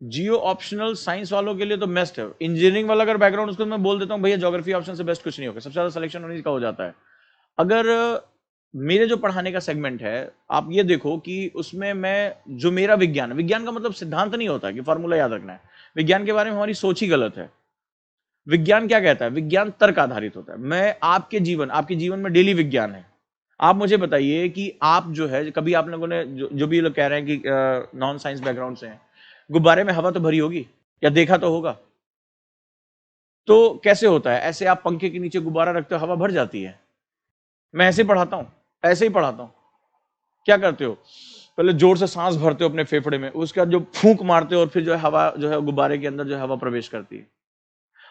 Geo optional science वालों के लिए तो बेस्ट है, इंजीनियरिंग वाला अगर बैकग्राउंड उसको मैं बोल देता हूं भैया ज्योग्राफी ऑप्शन से बेस्ट कुछ नहीं होगा, सबसे ज्यादा सिलेक्शन उन्हीं का हो जाता है। अगर मेरे जो पढ़ाने का सेगमेंट है, आप ये देखो कि उसमें मैं जो मेरा विज्ञान, विज्ञान का मतलब सिद्धांत नहीं होता कि फॉर्मूला याद रखना है, विज्ञान के बारे में हमारी सोच ही गलत है। विज्ञान क्या कहता है, विज्ञान तर्क आधारित होता है। मैं आपके जीवन में डेली विज्ञान है। आप मुझे बताइए कि आप जो है, कभी आप लोगों ने जो भी लोग कह रहे हैं कि नॉन साइंस बैकग्राउंड से हैं, गुब्बारे में हवा तो भरी होगी या देखा तो होगा, तो कैसे होता है, ऐसे आप पंखे के नीचे गुब्बारा रखते हो हवा भर जाती है। मैं ऐसे ही पढ़ाता हूं, ऐसे ही पढ़ाता हूं। क्या करते हो, पहले जोर से सांस भरते हो अपने फेफड़े में, उसके बाद जो फूंक मारते हो और फिर जो है हवा जो है गुब्बारे के अंदर जो है हवा प्रवेश करती है।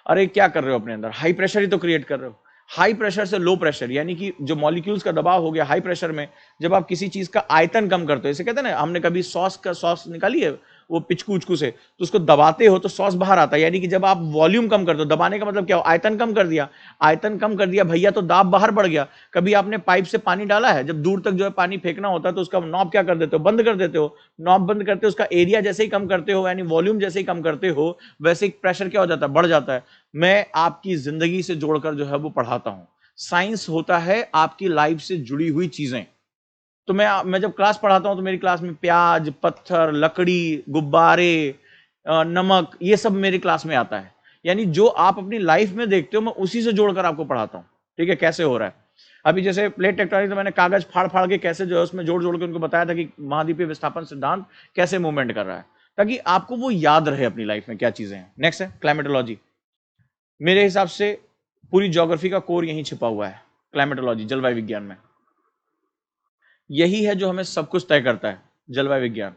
अरे क्या कर रहे हो अपने अंदर, हाई प्रेशर ही तो क्रिएट कर रहे हो। हाई प्रेशर से लो प्रेशर, यानी कि जो मॉलिक्यूल्स का दबाव हो गया हाई प्रेशर में, जब आप किसी चीज का आयतन कम करते हो, इसे कहते हैं ना, हमने कभी सॉस निकाली है वो पिचकू उचकू से, तो उसको दबाते हो तो सॉस बाहर आता है, यानी कि जब आप वॉल्यूम कम कर दो, दबाने का मतलब क्या हो, आयतन कम कर दिया, आयतन कम कर दिया भैया तो दाब बाहर बढ़ गया। कभी आपने पाइप से पानी डाला है, जब दूर तक जो है पानी फेंकना होता है तो उसका नॉब क्या कर देते हो, बंद कर देते हो, नॉब बंद करते हो, उसका एरिया जैसे ही कम करते हो, यानी वॉल्यूम जैसे ही कम करते हो, वैसे ही प्रेशर क्या हो जाता है, बढ़ जाता है। मैं आपकी जिंदगी से जोड़कर जो है वो पढ़ाता हूं। साइंस होता है आपकी लाइफ से जुड़ी हुई चीजें। तो मैं जब क्लास पढ़ाता हूं तो मेरी क्लास में प्याज, पत्थर, लकड़ी, गुब्बारे, नमक, ये सब मेरी क्लास में आता है। यानी जो आप अपनी लाइफ में देखते हो मैं उसी से जोड़कर आपको पढ़ाता हूं, ठीक है, कैसे हो रहा है। अभी जैसे प्लेट टेक्टोनिक, तो मैंने कागज फाड़ फाड़ के कैसे जो है उसमें जोड़ जोड़ के उनको बताया था कि महाद्वीपीय विस्थापन सिद्धांत कैसे मूवमेंट कर रहा है, ताकि आपको वो याद रहे अपनी लाइफ में क्या चीजें हैं। नेक्स्ट है क्लाइमेटोलॉजी। मेरे हिसाब से पूरी ज्योग्राफी का कोर यहीं छिपा हुआ है, क्लाइमेटोलॉजी, जलवायु विज्ञान में। यही है जो हमें सब कुछ तय करता है, जलवायु विज्ञान।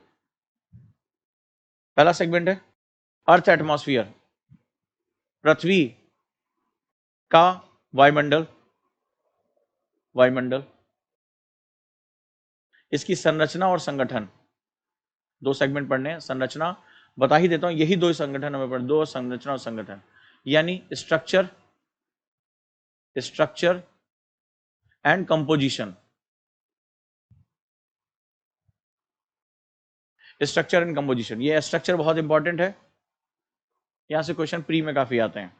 पहला सेगमेंट है अर्थ एटमॉस्फेयर, पृथ्वी का वायुमंडल, वायुमंडल, इसकी संरचना और संगठन, दो सेगमेंट पढ़ने हैं। संरचना बता ही देता हूं, यही दो संगठन हमें पढ़, दो संरचना और संगठन, यानी structure, structure and composition, structure and composition. ये स्ट्रक्चर बहुत इंपॉर्टेंट है, यहां से क्वेश्चन प्री में काफी आते हैं।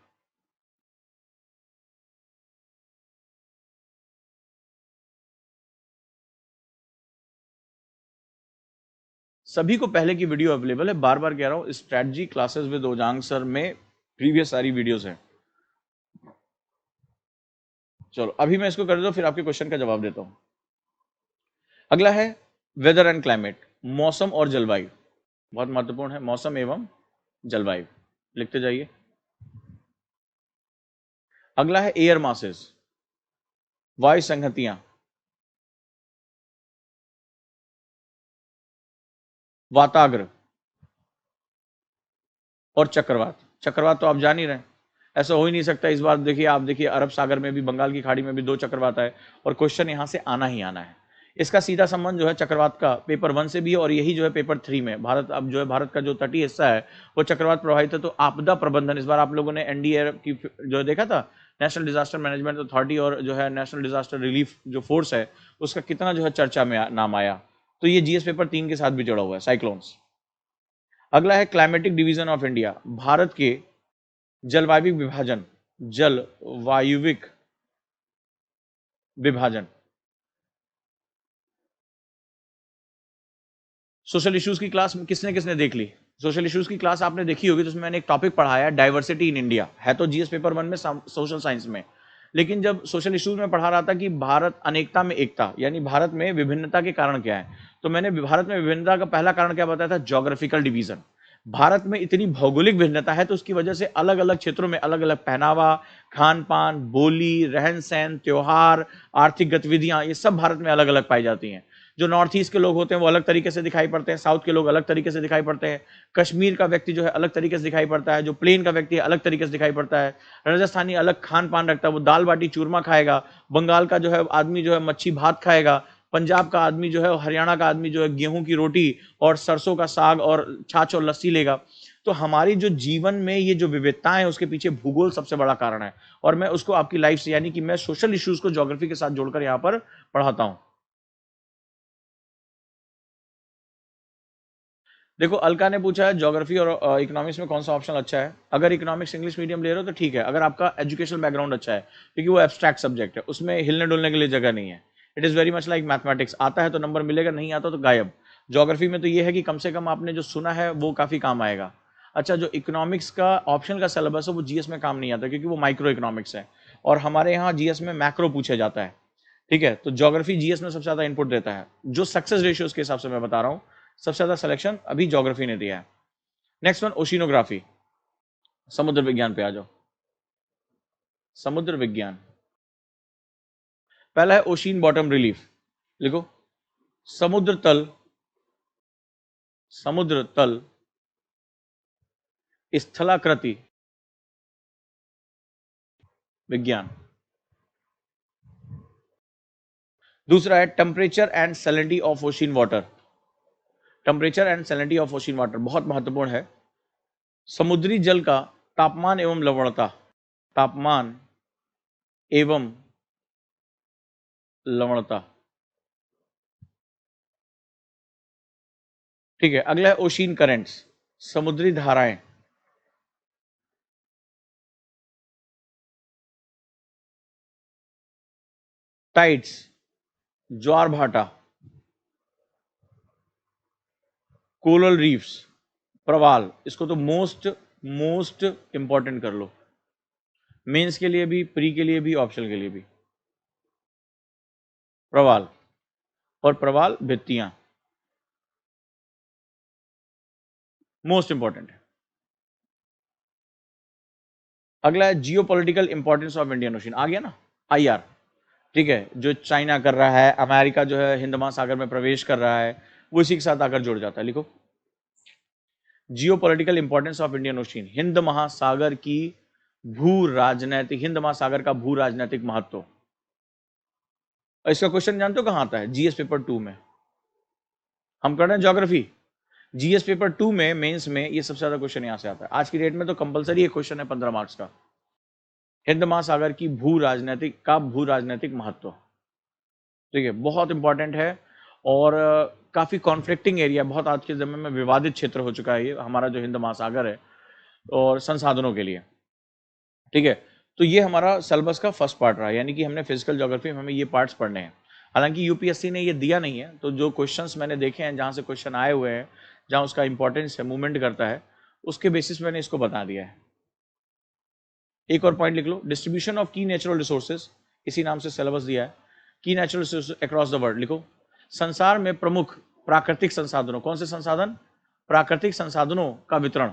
सभी को पहले की वीडियो अवेलेबल है, बार बार कह रहा हूं, स्ट्रेटजी क्लासेस विद ओजांग सर में प्रीवियस सारी वीडियोस हैं। चलो अभी मैं इसको कर देता हूं, फिर आपके क्वेश्चन का जवाब देता हूं। अगला है वेदर एंड क्लाइमेट, मौसम और जलवायु, बहुत महत्वपूर्ण है, मौसम एवं जलवायु, लिखते जाइए। अगला है एयर मासेस, वायु संहतियां, वाताग्र और चक्रवात। चक्रवात तो आप जान ही रहे हैं, ऐसा हो ही नहीं सकता। इस बार देखिए, आप देखिए अरब सागर में भी, बंगाल की खाड़ी में भी दो चक्रवात आए, और क्वेश्चन यहां से आना ही आना है। इसका सीधा संबंध जो है चक्रवात का पेपर 1 से भी है, और यही जो है पेपर 3 में। भारत अब जो है, भारत का जो तटीय हिस्सा है वो चक्रवात प्रभावित है, तो आपदा प्रबंधन, इस बार आप लोगों ने एनडीए की जो देखा था, नेशनल डिजास्टर मैनेजमेंट अथॉरिटी, और जो है नेशनल डिजास्टर रिलीफ जो फोर्स है, उसका कितना जो है चर्चा में नाम आया। तो ये जीएस पेपर 3 के साथ भी जुड़ा हुआ है, साइक्लोन्स। अगला है climatic division of India, Bharat के जलवायु विभाजन, जलवायुविक विभाजन। सोशल इश्यूज की क्लास किसने किसने देख ली? सोशल इश्यूज की क्लास आपने देखी होगी, तो उसमें मैंने एक टॉपिक पढ़ाया, डाइवर्सिटी इन इंडिया, है तो जीएस पेपर 1 में, सोशल साइंस में। लेकिन जब सोशल इश्यूज में पढ़ा रहा था कि भारत अनेकता में एकता, यानी भारत में विभिन्नता के कारण क्या है, तो मैंने भारत में विभिन्नता का पहला कारण क्या बताया था? Geographical division. भारत में इतनी भौगोलिक भिन्नता है, तो उसकी वजह से अलग अलग क्षेत्रों में अलग अलग पहनावा, खान पान, बोली, रहन सहन, त्योहार, आर्थिक गतिविधियां, ये सब भारत में अलग अलग पाई जाती हैं। जो नॉर्थ ईस्ट के लोग होते हैं वो अलग तरीके से दिखाई पड़ते हैं, साउथ के लोग अलग तरीके से दिखाई पड़ते हैं, कश्मीर का व्यक्ति जो है अलग तरीके से दिखाई पड़ता है, जो प्लेन का व्यक्ति है अलग तरीके से दिखाई पड़ता है, राजस्थानी अलग खान पान रखता है, वो दाल बाटी चूरमा खाएगा, बंगाल का जो है आदमी जो है मच्छी भात खाएगा, पंजाब का आदमी जो है, हरियाणा का आदमी जो है गेहूं की रोटी और सरसों का साग और छाछ और लस्सी लेगा। तो हमारी जो जीवन में ये जो विविधताएं है, उसके पीछे भूगोल सबसे बड़ा कारण है, और मैं उसको आपकी लाइफ से, यानी कि मैं सोशल इश्यूज को ज्योग्राफी के साथ जोड़कर यहां पर पढ़ाता हूं। देखो, अलका ने पूछा है ज्योग्राफी और इकोनॉमिक्स में कौन सा ऑप्शन अच्छा है। अगर इकोनॉमिक्स इंग्लिश मीडियम ले रहे हो तो ठीक है, अगर आपका एजुकेशनल बैकग्राउंड अच्छा है, क्योंकि वो एब्स्ट्रैक्ट सब्जेक्ट है, उसमें हिलने डुलने के लिए जगह नहीं है। It is very much like mathematics, आता है तो नंबर मिलेगा, नहीं आता तो गायब। ज्योग्राफी में तो ये है कि कम से कम आपने जो सुना है वो काफ़ी काम आएगा। अच्छा, जो इकोनॉमिक्स का ऑप्शन का सिलेबस है वो जीएस में काम नहीं आता, क्योंकि वो माइक्रो इकोनॉमिक्स है, और हमारे यहाँ जीएस में मैक्रो पूछा जाता है। ठीक है, तो ज्योग्राफी जीएस में सबसे ज़्यादा इनपुट देता है, जो सक्सेस रेशियोज के हिसाब से मैं बता रहा हूँ, सबसे ज़्यादा सिलेक्शन अभी ज्योग्राफी ने दिया है। नेक्स्ट वन, ओशिनोग्राफी, समुद्र विज्ञान पे आ जाओ। समुद्र विज्ञान, पहला है ओशिन बॉटम रिलीफ, लिखो समुद्र तल, समुद्र तल स्थलाकृति विज्ञान। दूसरा है temperature and salinity of ocean water, temperature and salinity of ocean water बहुत महत्वपूर्ण है। समुद्री जल का तापमान एवं लवणता, तापमान एवं लवणता। ठीक है, अगला है ओशिन करेंट्स, समुद्री धाराएं। टाइड्स, ज्वार भाटा। कोरल रीफ्स, प्रवाल, इसको तो मोस्ट मोस्ट इंपॉर्टेंट कर लो, मेंस के लिए भी, प्री के लिए भी, ऑप्शनल के लिए भी। प्रवाल और प्रवाल भित्तियां मोस्ट इंपॉर्टेंट है। अगला है geo political importance of Indian ocean, आ गया ना, IR, ठीक है, जो चाइना कर रहा है, अमेरिका जो है हिंद महासागर में प्रवेश कर रहा है, वो इसी के साथ आकर जुड़ जाता है। लिखो जियो political importance of Indian ocean, Hind महासागर की भू राजनैतिक, हिंद महासागर का भू राजनैतिक महत्व। इसका क्वेश्चन जानते हो कहां आता है? GS पेपर 2 में। हम कर रहे हैं ज्योग्राफी, GS पेपर 2 में मेंस में ये सबसे ज्यादा क्वेश्चन यहां से आता है। आज की डेट में तो कंपलसरी एक क्वेश्चन है 15 मार्क्स का, हिंद महासागर की भू राजनैतिक महत्व, ठीक है, बहुत इंपॉर्टेंट है। और काफी कॉन्फ्लिक्टिंग एरिया, बहुत आज के समय में विवादित क्षेत्र हो चुका है ये हमारा जो हिंद महासागर है, और संसाधनों के लिए, ठीक है। तो ये हमारा सिलेबस का फर्स्ट पार्ट रहा, यानी कि हमने फिजिकल ज्योग्राफी में हमें ये पार्ट्स पढ़ने हैं। हालांकि यूपीएससी ने ये दिया नहीं है, तो जो क्वेश्चंस मैंने देखे हैं जहां से क्वेश्चन आए हुए हैं, जहां उसका इंपॉर्टेंस है, मूवमेंट करता है, उसके बेसिस मैंने इसको बता दिया है। एक और पॉइंट लिख लो, डिस्ट्रीब्यूशन ऑफ की नेचुरल रिसोर्सेज, इसी नाम से सिलेबस दिया है, की natural resources across the world. लिखो संसार में प्रमुख प्राकृतिक संसाधनों, कौन से संसाधन? प्राकृतिक संसाधनों का वितरण,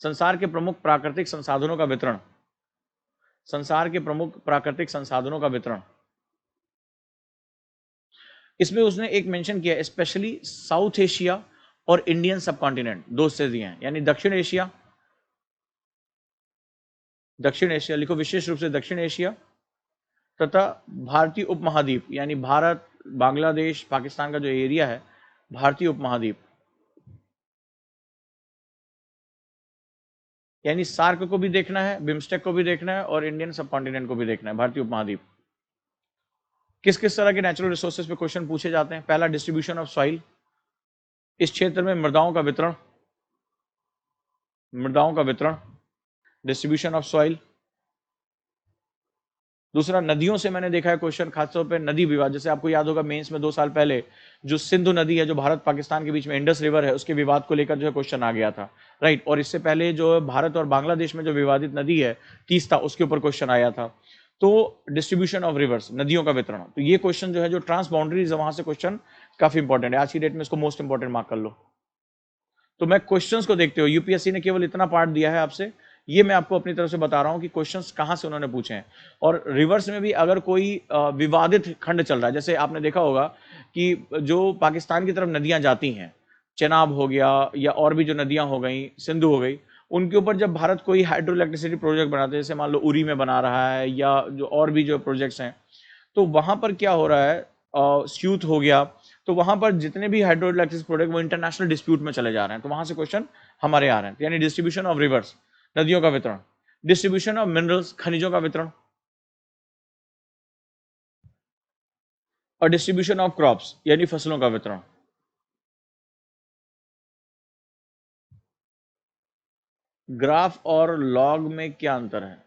संसार के प्रमुख प्राकृतिक संसाधनों का वितरण, संसार के प्रमुख प्राकृतिक संसाधनों का वितरण। इसमें उसने एक मेंशन किया स्पेशली साउथ एशिया और इंडियन सबकॉन्टिनेंट, दो से दिए हैं, यानी दक्षिण एशिया, लिखो विशेष रूप से दक्षिण एशिया तथा भारतीय उपमहाद्वीप, यानी भारत, बांग्लादेश, पाकिस्तान का जो एरिया है, भारतीय उपमहाद्वीप, यानी सार्क को भी देखना है, बिम्स्टेक को भी देखना है, और इंडियन सबकॉन्टिनेंट को भी देखना है, भारतीय उपमहाद्वीप। किस किस तरह के नेचुरल रिसोर्सेज पे क्वेश्चन पूछे जाते हैं? पहला डिस्ट्रीब्यूशन ऑफ सॉइल, इस क्षेत्र में मृदाओं का वितरण, डिस्ट्रीब्यूशन ऑफ सॉइल। दूसरा नदियों से मैंने देखा है क्वेश्चन, खासतौर पे नदी विवाद, जैसे आपको याद होगा मेंस में 2 साल पहले जो सिंधु नदी है, जो भारत पाकिस्तान के बीच में इंडस रिवर है, उसके विवाद को लेकर जो है क्वेश्चन आ गया था, राइट। और इससे पहले जो भारत और बांग्लादेश में जो विवादित नदी है तीस्ता, उसके ऊपर क्वेश्चन आया था। तो डिस्ट्रीब्यूशन ऑफ रिवर्स, नदियों का वितरण, तो ये क्वेश्चन जो है, जो ट्रांस बाउंड्रीज है, वहां से क्वेश्चन काफी इंपॉर्टेंट है। आज की डेट में इसको मोस्ट इंपॉर्टेंट मार्क कर लो। तो मैं क्वेश्चंस को देखते हो, यूपीएससी ने केवल इतना पार्ट दिया है आपसे, ये मैं आपको अपनी तरफ से बता रहा हूं कि क्वेश्चंस कहां से उन्होंने पूछे हैं। और रिवर्स में भी अगर कोई विवादित खंड चल रहा है, जैसे आपने देखा होगा कि जो पाकिस्तान की तरफ नदियां जाती हैं, चेनाब हो गया या और भी जो नदियां हो गई, सिंधु हो गई, उनके ऊपर जब भारत कोई हाइड्रो इलेक्ट्रिसिटी प्रोजेक्ट बनाते हैं, जैसे मान लो उरी में बना रहा है या जो और भी जो प्रोजेक्ट्स हैं, तो वहां पर क्या हो रहा है, स्यूत हो गया, तो वहां पर जितने भी हाइड्रो इलेक्ट्रिक प्रोडक्ट वो इंटरनेशनल डिस्प्यूट में चले जा रहे हैं, तो वहां से क्वेश्चन हमारे आ रहे हैं। यानी डिस्ट्रीब्यूशन ऑफ रिवर्स, नदियों का वितरण, डिस्ट्रीब्यूशन ऑफ मिनरल्स, खनिजों का वितरण, और डिस्ट्रीब्यूशन ऑफ क्रॉप्स, यानी फसलों का वितरण। ग्राफ और लॉग में क्या अंतर है?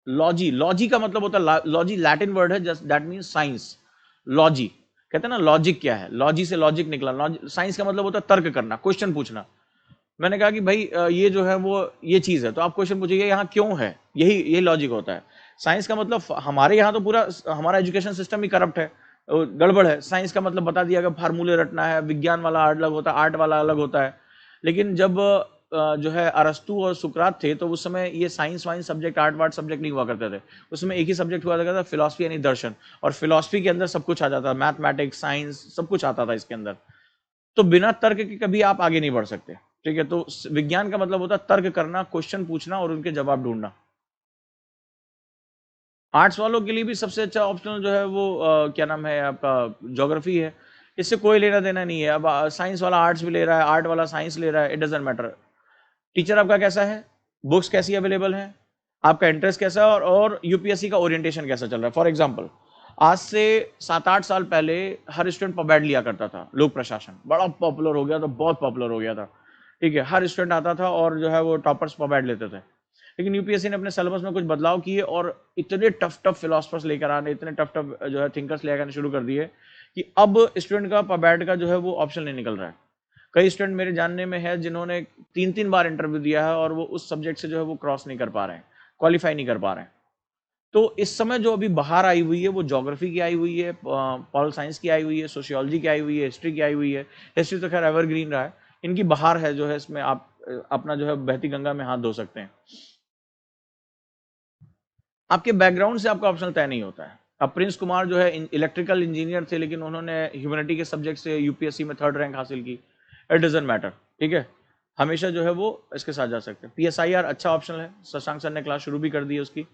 लॉजी का मतलब होता है, लॉजी लैटिन वर्ड है, just that means science. Logy कहते हैं ना, लॉजिक क्या है, लॉजी से लॉजिक निकला, साइंस का मतलब होता है तर्क करना, क्वेश्चन पूछना। मैंने कहा कि भाई ये जो है वो ये चीज है, तो आप क्वेश्चन पूछिए यहाँ क्यों है, यही लॉजिक होता है। साइंस का मतलब, हमारे यहाँ तो पूरा हमारा एजुकेशन सिस्टम ही करप्ट है, गड़बड़ है। साइंस का मतलब बता दिया कि फार्मूले रटना है, विज्ञान वाला अलग होता है, आर्ट वाला अलग होता है। लेकिन जब जो है अरस्तु और सुकरात थे, तो उस समय ये साइंस वाइंस सब्जेक्ट, आर्ट वार्ट सब्जेक्ट नहीं हुआ करते थे। उस समय एक ही सब्जेक्ट हुआ करता था, फिलॉसफी यानी दर्शन, और फिलॉसफी के अंदर सब कुछ आ जाता था, मैथमेटिक्स, साइंस, सब कुछ आता था इसके अंदर। तो बिना तर्क के कभी आप आगे नहीं बढ़ सकते, ठीक है। तो विज्ञान का मतलब होता है तर्क करना, क्वेश्चन पूछना और उनके जवाब ढूंढना। आर्ट्स वालों के लिए भी सबसे अच्छा ऑप्शनल जो है वो क्या नाम है आपका, ज्योग्राफी है। इससे कोई लेना देना नहीं है। अब साइंस वाला आर्ट्स भी ले रहा है, आर्ट वाला साइंस ले रहा है, इट डजेंट मैटर। टीचर आपका कैसा है, बुक्स कैसी अवेलेबल है, आपका इंटरेस्ट कैसा है, और यूपीएससी का ओरिएंटेशन कैसा चल रहा है। फॉर एग्जाम्पल, आज से 7-8 साल पहले हर स्टूडेंट पबैड लिया करता था, लोक प्रशासन बड़ा पॉपुलर हो गया था, बहुत पॉपुलर हो गया था, ठीक है। हर स्टूडेंट आता था और जो है वो टॉपर्स पबैड लेते थे। लेकिन यूपीएससी ने अपने सिलेबस में कुछ बदलाव किए और इतने टफ फिलोसफर्स लेकर आने, इतने टफ जो है थिंकर्स लेकर आने शुरू कर दिए कि अब स्टूडेंट का पबैड का जो है वो ऑप्शन नहीं निकल रहा है। कई स्टूडेंट मेरे जानने में है जिन्होंने 3-3 बार इंटरव्यू दिया है और वो उस सब्जेक्ट से जो है वो क्रॉस नहीं कर पा रहे हैं, क्वालिफाई नहीं कर पा रहे हैं। तो इस समय जो अभी बाहर आई हुई है वो ज्योग्राफी की आई हुई है, पॉल साइंस की आई हुई है, सोशियोलॉजी की आई हुई है, हिस्ट्री की आई हुई है। हिस्ट्री तो खैर एवरग्रीन रहा है, इनकी बाहर है जो है, इसमें आप अपना जो है बहती गंगा में हाथ धो सकते हैं। आपके बैकग्राउंड से आपका ऑप्शनल तय नहीं होता है। अब प्रिंस कुमार जो है इलेक्ट्रिकल इंजीनियर थे, लेकिन उन्होंने ह्यूमैनिटी के सब्जेक्ट से यूपीएससी में 3rd रैंक हासिल की। इट डजंट मैटर, ठीक है। हमेशा जो है वो इसके साथ जा सकते हैं। पीएसआईआर अच्छा ऑप्शनल है, शशांक सर ने क्लास शुरू भी कर दी है उसकी।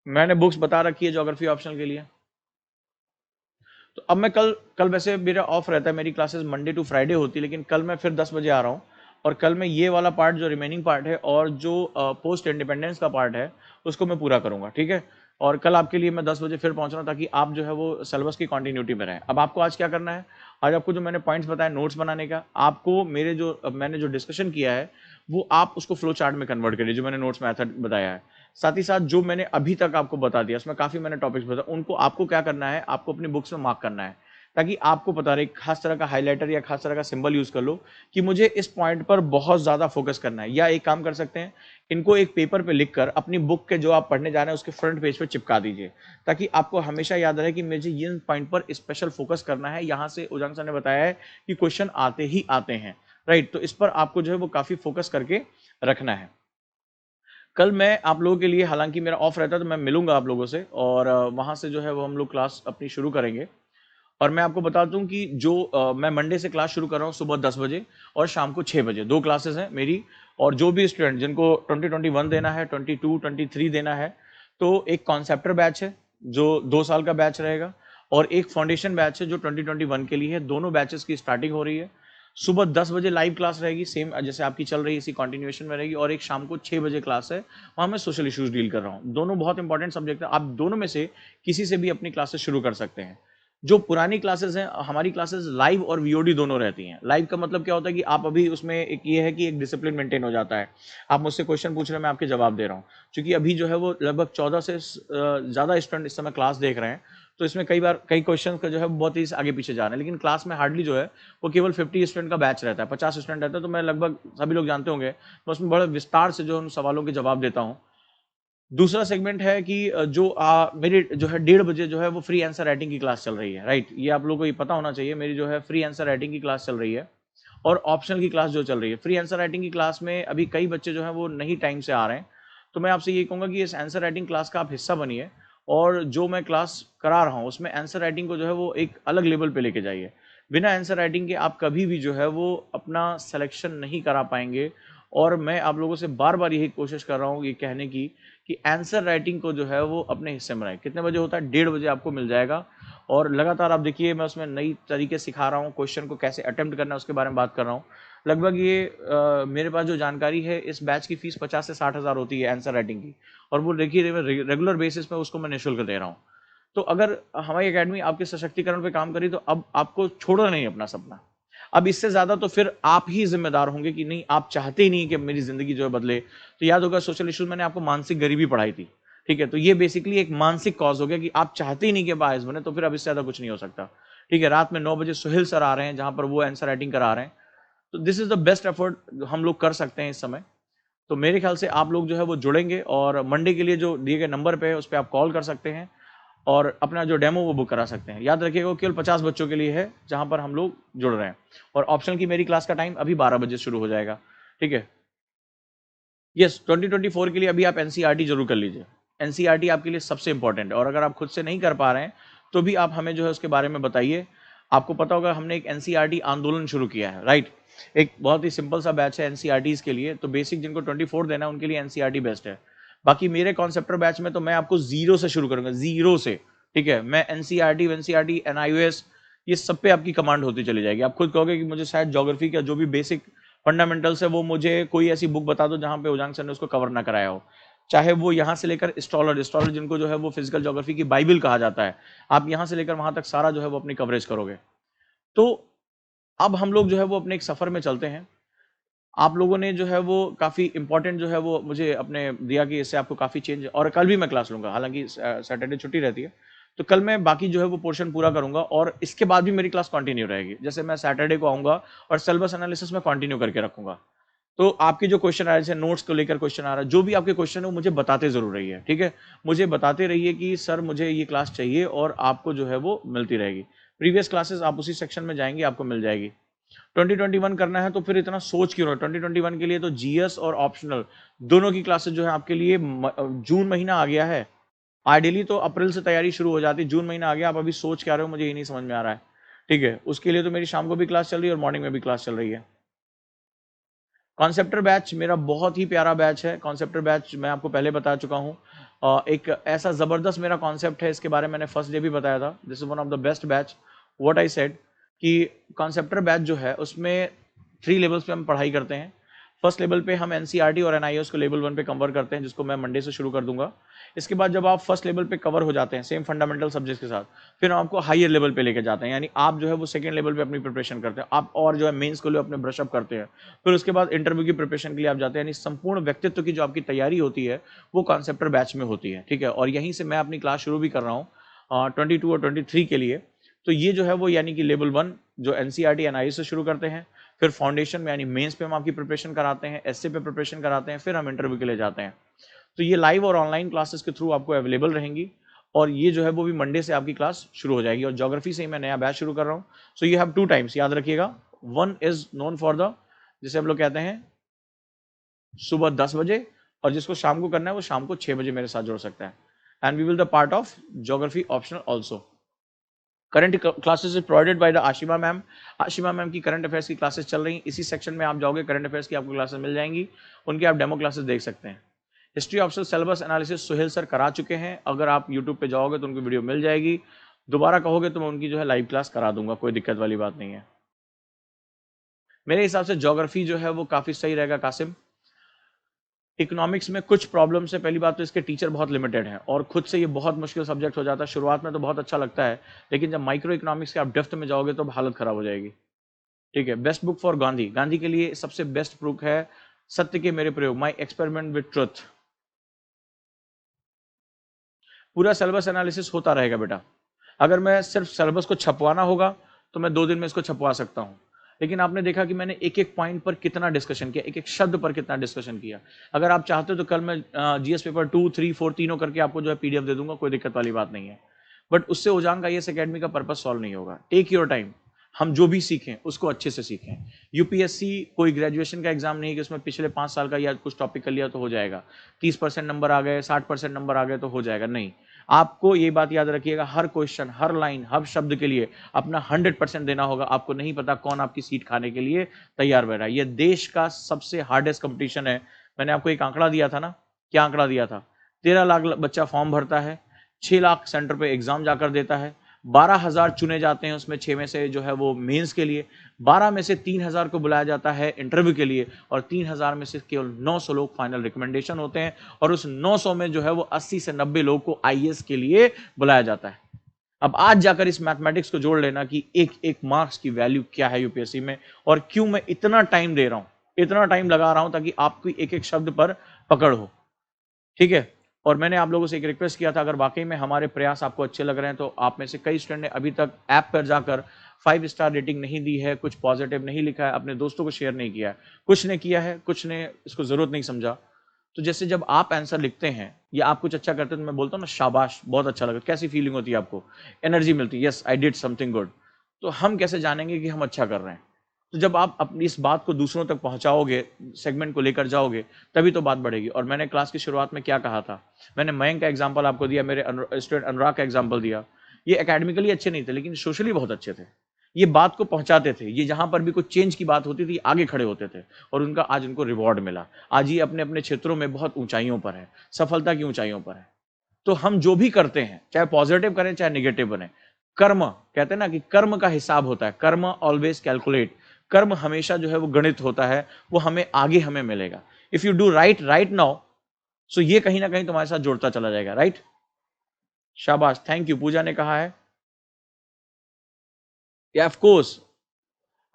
मैंने बुक्स बता रखी है ज्योग्राफी ऑप्शनल के लिए। तो अब मैं कल कल वैसे मेरा ऑफ रहता है, मेरी क्लासेस मंडे टू फ्राइडे होती है, लेकिन कल मैं फिर 10 बजे आ रहा हूँ। और कल मैं ये वाला पार्ट जो रिमेनिंग पार्ट है और जो पोस्ट इंडिपेंडेंस का पार्ट है उसको मैं पूरा करूंगा, ठीक है। और कल आपके लिए मैं 10 बजे फिर पहुंच रहा हूँ, ताकि आप जो है वो सिलेबस की कंटिन्यूटी में रहें। अब आपको आज क्या करना है, आज आपको जो मैंने पॉइंट्स बताए नोट्स बनाने का, आपको मैंने जो डिस्कशन किया है वो आप उसको फ्लो चार्ट में कन्वर्ट करिए, जो मैंने नोट्स मेथड बताया है। साथ ही साथ जो मैंने अभी तक आपको बता दिया, उसमें काफी मैंने टॉपिक्स बताया, उनको आपको क्या करना है, आपको अपनी बुक्स में मार्क करना है, ताकि आपको पता रहे। खास तरह का हाइलाइटर या खास तरह का सिंबल यूज कर लो कि मुझे इस पॉइंट पर बहुत ज्यादा फोकस करना है। या एक काम कर सकते हैं, इनको एक पेपर पे लिखकर अपनी बुक के जो आप पढ़ने जा रहे हैं उसके फ्रंट पेज पे चिपका दीजिए, ताकि आपको हमेशा याद रहे कि मुझे ये पॉइंट पर स्पेशल फोकस करना है। यहाँ से उजांग सर ने बताया है कि क्वेश्चन आते ही आते हैं, राइट। तो इस पर आपको जो है वो काफी फोकस करके रखना है। कल मैं आप लोगों के लिए, हालांकि मेरा ऑफ रहता है, तो मैं मिलूंगा आप लोगों से, और वहां से जो है वो हम लोग क्लास अपनी शुरू करेंगे। और मैं आपको बता दूं कि जो मैं मंडे से क्लास शुरू कर रहा हूँ सुबह 10 बजे और शाम को 6 बजे, 2 क्लासेस हैं मेरी। और जो भी स्टूडेंट जिनको 2021 देना है, 22 23 देना है, तो एक कॉन्सेप्टर बैच है जो 2 साल का बैच रहेगा, और एक फाउंडेशन बैच है जो 2021 के लिए है। दोनों बैचेस की स्टार्टिंग हो रही है। सुबह 10 बजे लाइव क्लास रहेगी, सेम जैसे आपकी चल रही है इसी कंटिन्यूएशन में रहेगी, और एक शाम को 6 बजे क्लास है, वहां मैं सोशल इश्यूज डील कर रहा हूँ। दोनों बहुत इंपॉर्टेंट सब्जेक्ट है, आप दोनों में से किसी से भी अपनी क्लासेस शुरू कर सकते हैं। जो पुरानी क्लासेस हैं, हमारी क्लासेस लाइव और वीओडी दोनों रहती हैं। लाइव का मतलब क्या होता है कि आप अभी उसमें एक ये है कि एक डिसिप्लिन मेंटेन हो जाता है। आप मुझसे क्वेश्चन पूछ रहे हैं, मैं आपके जवाब दे रहा हूँ। क्योंकि अभी जो है वो लगभग 14 से ज़्यादा स्टूडेंट इस समय क्लास देख रहे हैं, तो इसमें कई बार कई क्वेश्चन का जो है बहुत ही आगे पीछे जा रहे हैं। लेकिन क्लास में हार्डली जो है वो केवल 50 स्टूडेंट का बैच रहता है, 50 स्टूडेंट रहता है, तो मैं लगभग सभी लोग जानते होंगे, मैं उसमें बड़े विस्तार से जो उन सवालों के जवाब देता हूँ। दूसरा सेगमेंट है कि जो मेरी जो है 1:30 बजे जो है वो फ्री आंसर राइटिंग की क्लास चल रही है, राइट। ये आप लोगों को ये पता होना चाहिए, मेरी जो है फ्री आंसर राइटिंग की क्लास चल रही है। और ऑप्शनल की क्लास जो चल रही है, फ्री आंसर राइटिंग की क्लास में अभी कई बच्चे जो हैं वो नहीं टाइम से आ रहे हैं, तो मैं आपसे ये कहूँगा कि इस आंसर राइटिंग क्लास का आप हिस्सा बनिए, और जो मैं क्लास करा रहा हूँ उसमें आंसर राइटिंग को जो है वो एक अलग लेवल पे लेके जाइए। बिना आंसर राइटिंग के आप कभी भी जो है वो अपना सिलेक्शन नहीं करा पाएंगे। और मैं आप लोगों से बार बार यही कोशिश कर रहा हूँ ये कहने की कि आंसर राइटिंग को जो है वो अपने हिस्से में रहे। कितने बजे होता है, 1:30 बजे आपको मिल जाएगा। और लगातार आप देखिए, मैं उसमें नई तरीके सिखा रहा हूँ, क्वेश्चन को कैसे अटेम्प्ट करना है उसके बारे में बात कर रहा हूँ। लगभग ये मेरे पास जो जानकारी है, इस बैच की फीस 50 से 60 हज़ार होती है आंसर राइटिंग की, और वो देखिए रेगुलर बेसिस पे उसको मैं निःशुल्क दे रहा हूँ। तो अगर हमारी एकेडमी आपके सशक्तिकरण पे काम करी, तो अब आपको छोड़ना नहीं अपना सपना। अब इससे ज्यादा तो फिर आप ही जिम्मेदार होंगे कि नहीं, आप चाहते ही नहीं कि मेरी जिंदगी जो है बदले। तो याद होगा सोशल इश्यूज मैंने आपको मानसिक गरीबी पढ़ाई थी, ठीक है। तो ये बेसिकली एक मानसिक कॉज हो गया कि आप चाहते ही नहीं कि बायस बने, तो फिर अब इससे ज्यादा कुछ नहीं हो सकता, ठीक है। रात में 9 बजे सुहेल सर आ रहे हैं जहां पर वो आंसर राइटिंग करा रहे हैं। तो this is the best effort हम लोग कर सकते हैं इस समय। तो मेरे ख्याल से आप लोग जो है वो जुड़ेंगे, और मंडे के लिए जो दिए गए नंबर पे है उस पर आप कॉल कर सकते हैं, और अपना जो डेमो वो बुक करा सकते हैं। याद रखिएगा, केवल 50 बच्चों के लिए है जहां पर हम लोग जुड़ रहे हैं। और ऑप्शनल की मेरी क्लास का टाइम अभी 12 बजे शुरू हो जाएगा, ठीक है। यस, 2024 के लिए अभी आप एनसीईआरटी जरूर कर लीजिए। एनसीईआरटी आपके लिए सबसे इंपॉर्टेंट है, और अगर आप खुद से नहीं कर पा रहे हैं तो भी आप हमें जो है उसके बारे में बताइए। आपको पता होगा हमने एक एनसीईआरटी आंदोलन शुरू किया है, राइट। एक बहुत ही सिंपल सा बैच है एनसीईआरटीज के लिए, तो बेसिक जिनको 24 देना है उनके लिए एनसीईआरटी बेस्ट है। बाकी मेरे कॉन्सेप्टर बैच में तो मैं आपको जीरो से शुरू करूंगा, जीरो से, ठीक है। मैं एनसीईआरटी एनआईओएस ये सब पे आपकी कमांड होती चली जाएगी। आप खुद कहोगे कि मुझे शायद ज्योग्राफी का जो भी बेसिक फंडामेंटल्स है वो मुझे कोई ऐसी बुक बता दो जहां पे उजांग सर ने उसको कवर ना कराया हो। चाहे वो यहाँ से लेकर स्टॉलर जिनको जो है वो फिजिकल ज्योग्राफी की बाइबल कहा जाता है, आप यहाँ से लेकर वहां तक सारा जो है वो अपनी कवरेज करोगे। तो अब हम लोग जो है वो अपने एक सफर में चलते हैं। आप लोगों ने जो है वो काफी इंपॉर्टेंट जो है वो मुझे अपने दिया कि इससे आपको काफी चेंज। और कल भी मैं क्लास लूंगा, हालांकि सैटरडे छुट्टी रहती है, तो कल मैं बाकी जो है वो पोर्शन पूरा करूंगा, और इसके बाद भी मेरी क्लास कंटिन्यू रहेगी। जैसे मैं सैटरडे को आऊंगा और सिलेबस एनालिसिस में कंटिन्यू करके रखूंगा। तो आपके जो क्वेश्चन आ रहे हैं, जैसे नोट्स को लेकर क्वेश्चन आ रहा है, जो भी आपके क्वेश्चन है वो मुझे बताते जरूर रहिए, ठीक है। मुझे बताते रहिए कि सर मुझे ये क्लास चाहिए, और आपको जो है वो मिलती रहेगी। प्रीवियस क्लासेस आप उसी सेक्शन में जाएंगे, आपको मिल जाएगी। 2021 करना है तो फिर इतना सोच क्यों रहे हो? 2021 के लिए तो जीएस और ऑप्शनल दोनों की क्लासेस जो है आपके लिए जून महीना आ गया है। आइडियली तो अप्रैल से तैयारी शुरू हो जाती, जून महीना आ गया, आप अभी सोच क्या रहे हो मुझे ये नहीं समझ में आ रहा है। ठीक है, उसके लिए तो मेरी शाम को भी क्लास चल रही है और मॉर्निंग में भी क्लास चल रही है। कॉन्सेप्टर बैच मेरा बहुत ही प्यारा बैच है। कॉन्सेप्टर बैच मैं आपको पहले बता चुका हूँ। एक ऐसा ज़बरदस्त मेरा कॉन्सेप्ट है, इसके बारे में मैंने फर्स्ट डे भी बताया था। This is one of the best batch. What I said कि कॉन्सेप्टर बैच जो है उसमें 3 लेवल्स पे हम पढ़ाई करते हैं। फर्स्ट लेवल पे हम एनसीईआरटी और एनआईओएस को लेवल 1 पे कवर करते हैं, जिसको मैं मंडे से शुरू कर दूंगा। इसके बाद जब आप फर्स्ट लेवल पे कवर हो जाते हैं सेम फंडामेंटल सब्जेक्ट्स के साथ, फिर हम आपको हायर लेवल पे लेके जाते हैं, यानी आप जो है वो सेकंड लेवल पे अपनी प्रिपरेशन करते हैं, आप और जो है मेंस को लिए अपने ब्रशअप करते हैं। फिर उसके बाद इंटरव्यू की प्रिपरेशन के लिए आप जाते हैं, यानी संपूर्ण व्यक्तित्व की जो आपकी तैयारी होती है वो कॉन्सेप्टर बैच में होती है। ठीक है, और यहीं से मैं अपनी क्लास शुरू भी कर रहा हूँ 22 और 23 के लिए। तो ये जो है वो यानी कि लेवल 1 जो एनसीईआरटी एनआईओ से शुरू करते हैं, फिर फाउंडेशन में यानी मेंस पे हम आपकी प्रिपरेशन कराते हैं, एसए पे प्रिपरेशन कराते हैं, फिर हम इंटरव्यू के लिए जाते हैं। तो ये लाइव और ऑनलाइन क्लासेस के थ्रू आपको अवेलेबल रहेंगी, और ये जो है वो भी मंडे से आपकी क्लास शुरू हो जाएगी। और ज्योग्राफी से ही मैं नया बैच शुरू कर रहा हूँ। सो यू हैव 2 टाइम्स, याद रखिएगा। One is known for the, जिसे हम लोग कहते हैं सुबह 10 बजे, और जिसको शाम को करना है वो शाम को 6 बजे मेरे साथ जुड़ सकता है। And we will the part of geography optional also. Current classes is provided by the Ashima ma'am. Ashima ma'am की करंट अफेयर्स की क्लासेस चल रही हैं, इसी सेक्शन में आप जाओगे करंट अफेयर्स की आपको क्लासेस मिल जाएंगी, उनकी आप डेमो क्लासेस देख सकते हैं। History optional syllabus analysis Suhel sir करा चुके हैं, अगर आप यूट्यूब पे जाओगे तो उनकी वीडियो मिल जाएगी। दोबारा कहोगे तो मैं उनकी जो है लाइव क्लास करा दूंगा, कोई दिक्कत वाली बात नहीं है। मेरे हिसाब से ज्योग्राफी जो है वो काफी सही रहेगा कासिम। इकोनॉमिक्स में कुछ प्रॉब्लम्स है। पहली बात तो इसके टीचर बहुत लिमिटेड हैं और खुद से ये बहुत मुश्किल सब्जेक्ट हो जाता है। शुरुआत में तो बहुत अच्छा लगता है, लेकिन जब माइक्रो इकोनॉमिक्स के आप डेप्थ में जाओगे तो हालत खराब हो जाएगी। ठीक है, best book for Gandhi, Gandhi के लिए सबसे बेस्ट बुक है सत्य के मेरे प्रयोग, माई एक्सपेरिमेंट विद ट्रुथ। पूरा सिलेबस एनालिसिस होता रहेगा बेटा। अगर मैं सिर्फ सिलेबस को छपवाना होगा तो मैं 2 दिन में इसको छपवा सकता हूं, लेकिन आपने देखा कि मैंने एक एक पॉइंट पर कितना डिस्कशन किया, एक एक शब्द पर कितना डिस्कशन किया। अगर आप चाहते हो तो कल मैं जीएस पेपर 2, 3, 4 तीनों करके आपको जो है पीडीएफ दे दूंगा, कोई दिक्कत वाली बात नहीं है। बट उससे उजान का ये एकेडमी का पर्पज सॉल्व नहीं होगा। टेक योर टाइम, हम जो भी सीखें उसको अच्छे से सीखें। यूपीएससी कोई ग्रेजुएशन का एग्जाम नहीं है कि उसमें पिछले 5 साल का या कुछ टॉपिक कर लिया तो हो जाएगा, 30% नंबर आ गए, 60% नंबर आ गए तो हो जाएगा, नहीं। आपको ये बात याद रखिएगा, हर क्वेश्चन, हर लाइन, हर शब्द के लिए अपना 100% देना होगा। आपको नहीं पता कौन आपकी सीट खाने के लिए तैयार बैठा है। यह देश का सबसे हार्डेस्ट कंपटीशन है। मैंने आपको एक आंकड़ा दिया था ना, क्या आंकड़ा दिया था? 13 लाख बच्चा फॉर्म भरता है, 6 लाख सेंटर पे एग्जाम जाकर देता है, 12,000 चुने जाते हैं, उसमें 6 में से जो है वो मेंस के लिए, 12 में से 3,000 को बुलाया जाता है इंटरव्यू के लिए, और 3,000 में से केवल 900 लोग फाइनल रिकमेंडेशन होते हैं, और उस 900 में जो है वो 80 से 90 लोग को आईएएस के लिए बुलाया जाता है। अब आज जाकर इस मैथमेटिक्स को जोड़ लेना कि एक एक मार्क्स की वैल्यू क्या है यूपीएससी में, और क्यों मैं इतना टाइम दे रहा हूं, इतना टाइम लगा रहा हूं, ताकि आपकी एक एक शब्द पर पकड़ हो। ठीक है, और मैंने आप लोगों से एक रिक्वेस्ट किया था, अगर वाकई में हमारे प्रयास आपको अच्छे लग रहे हैं तो आप में से कई स्टूडेंट ने अभी तक ऐप पर जाकर 5 स्टार रेटिंग नहीं दी है, कुछ पॉजिटिव नहीं लिखा है, अपने दोस्तों को शेयर नहीं किया है। कुछ ने किया है, कुछ ने इसको जरूरत नहीं समझा। तो जैसे जब आप आंसर लिखते हैं या आप कुछ अच्छा करते हैं तो मैं बोलता हूँ ना, शाबाश, बहुत अच्छा लगा। कैसी फीलिंग होती है आपको? एनर्जी मिलती है, yes I did something good. तो हम कैसे जानेंगे कि हम अच्छा कर रहे हैं? तो जब आप अपनी इस बात को दूसरों तक पहुंचाओगे, सेगमेंट को लेकर जाओगे, तभी तो बात बढ़ेगी। और मैंने क्लास की शुरुआत में क्या कहा था? मैंने मयंक का एग्जांपल आपको दिया, मेरे स्टूडेंट अनुराग का एग्जांपल दिया। ये एकेडमिकली अच्छे नहीं थे, लेकिन सोशली बहुत अच्छे थे। ये बात को पहुंचाते थे, ये जहां पर भी कुछ चेंज की बात होती थी आगे खड़े होते थे, और उनका आज उनको रिवॉर्ड मिला। आज ये अपने अपने क्षेत्रों में बहुत ऊंचाइयों पर है, सफलता की ऊंचाइयों पर है। तो हम जो भी करते हैं, चाहे पॉजिटिव करें चाहे निगेटिव बने, कर्म, कहते हैं ना कि कर्म का हिसाब होता है, कर्म ऑलवेज कैलकुलेट। कर्म हमेशा जो है वो गणित होता है, वो हमें आगे हमें मिलेगा। If you do right now, सो ये कहीं ना कहीं तुम्हारे साथ जुड़ता चला जाएगा, राइट? शाबाश, थैंक यू, पूजा ने कहा है। या ऑफ कोर्स,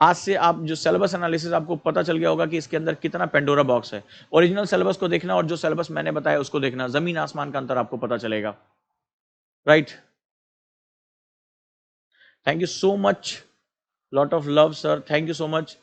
आज से आप जो सिलेबस एनालिसिस, आपको पता चल गया होगा कि इसके अंदर कितना पेंडोरा बॉक्स है। ओरिजिनल सिलेबस को देखना और जो सिलेबस मैंने बताया उसको देखना, जमीन आसमान का अंतर आपको पता चलेगा, right? Thank you so much, lot of love sir, thank you so much.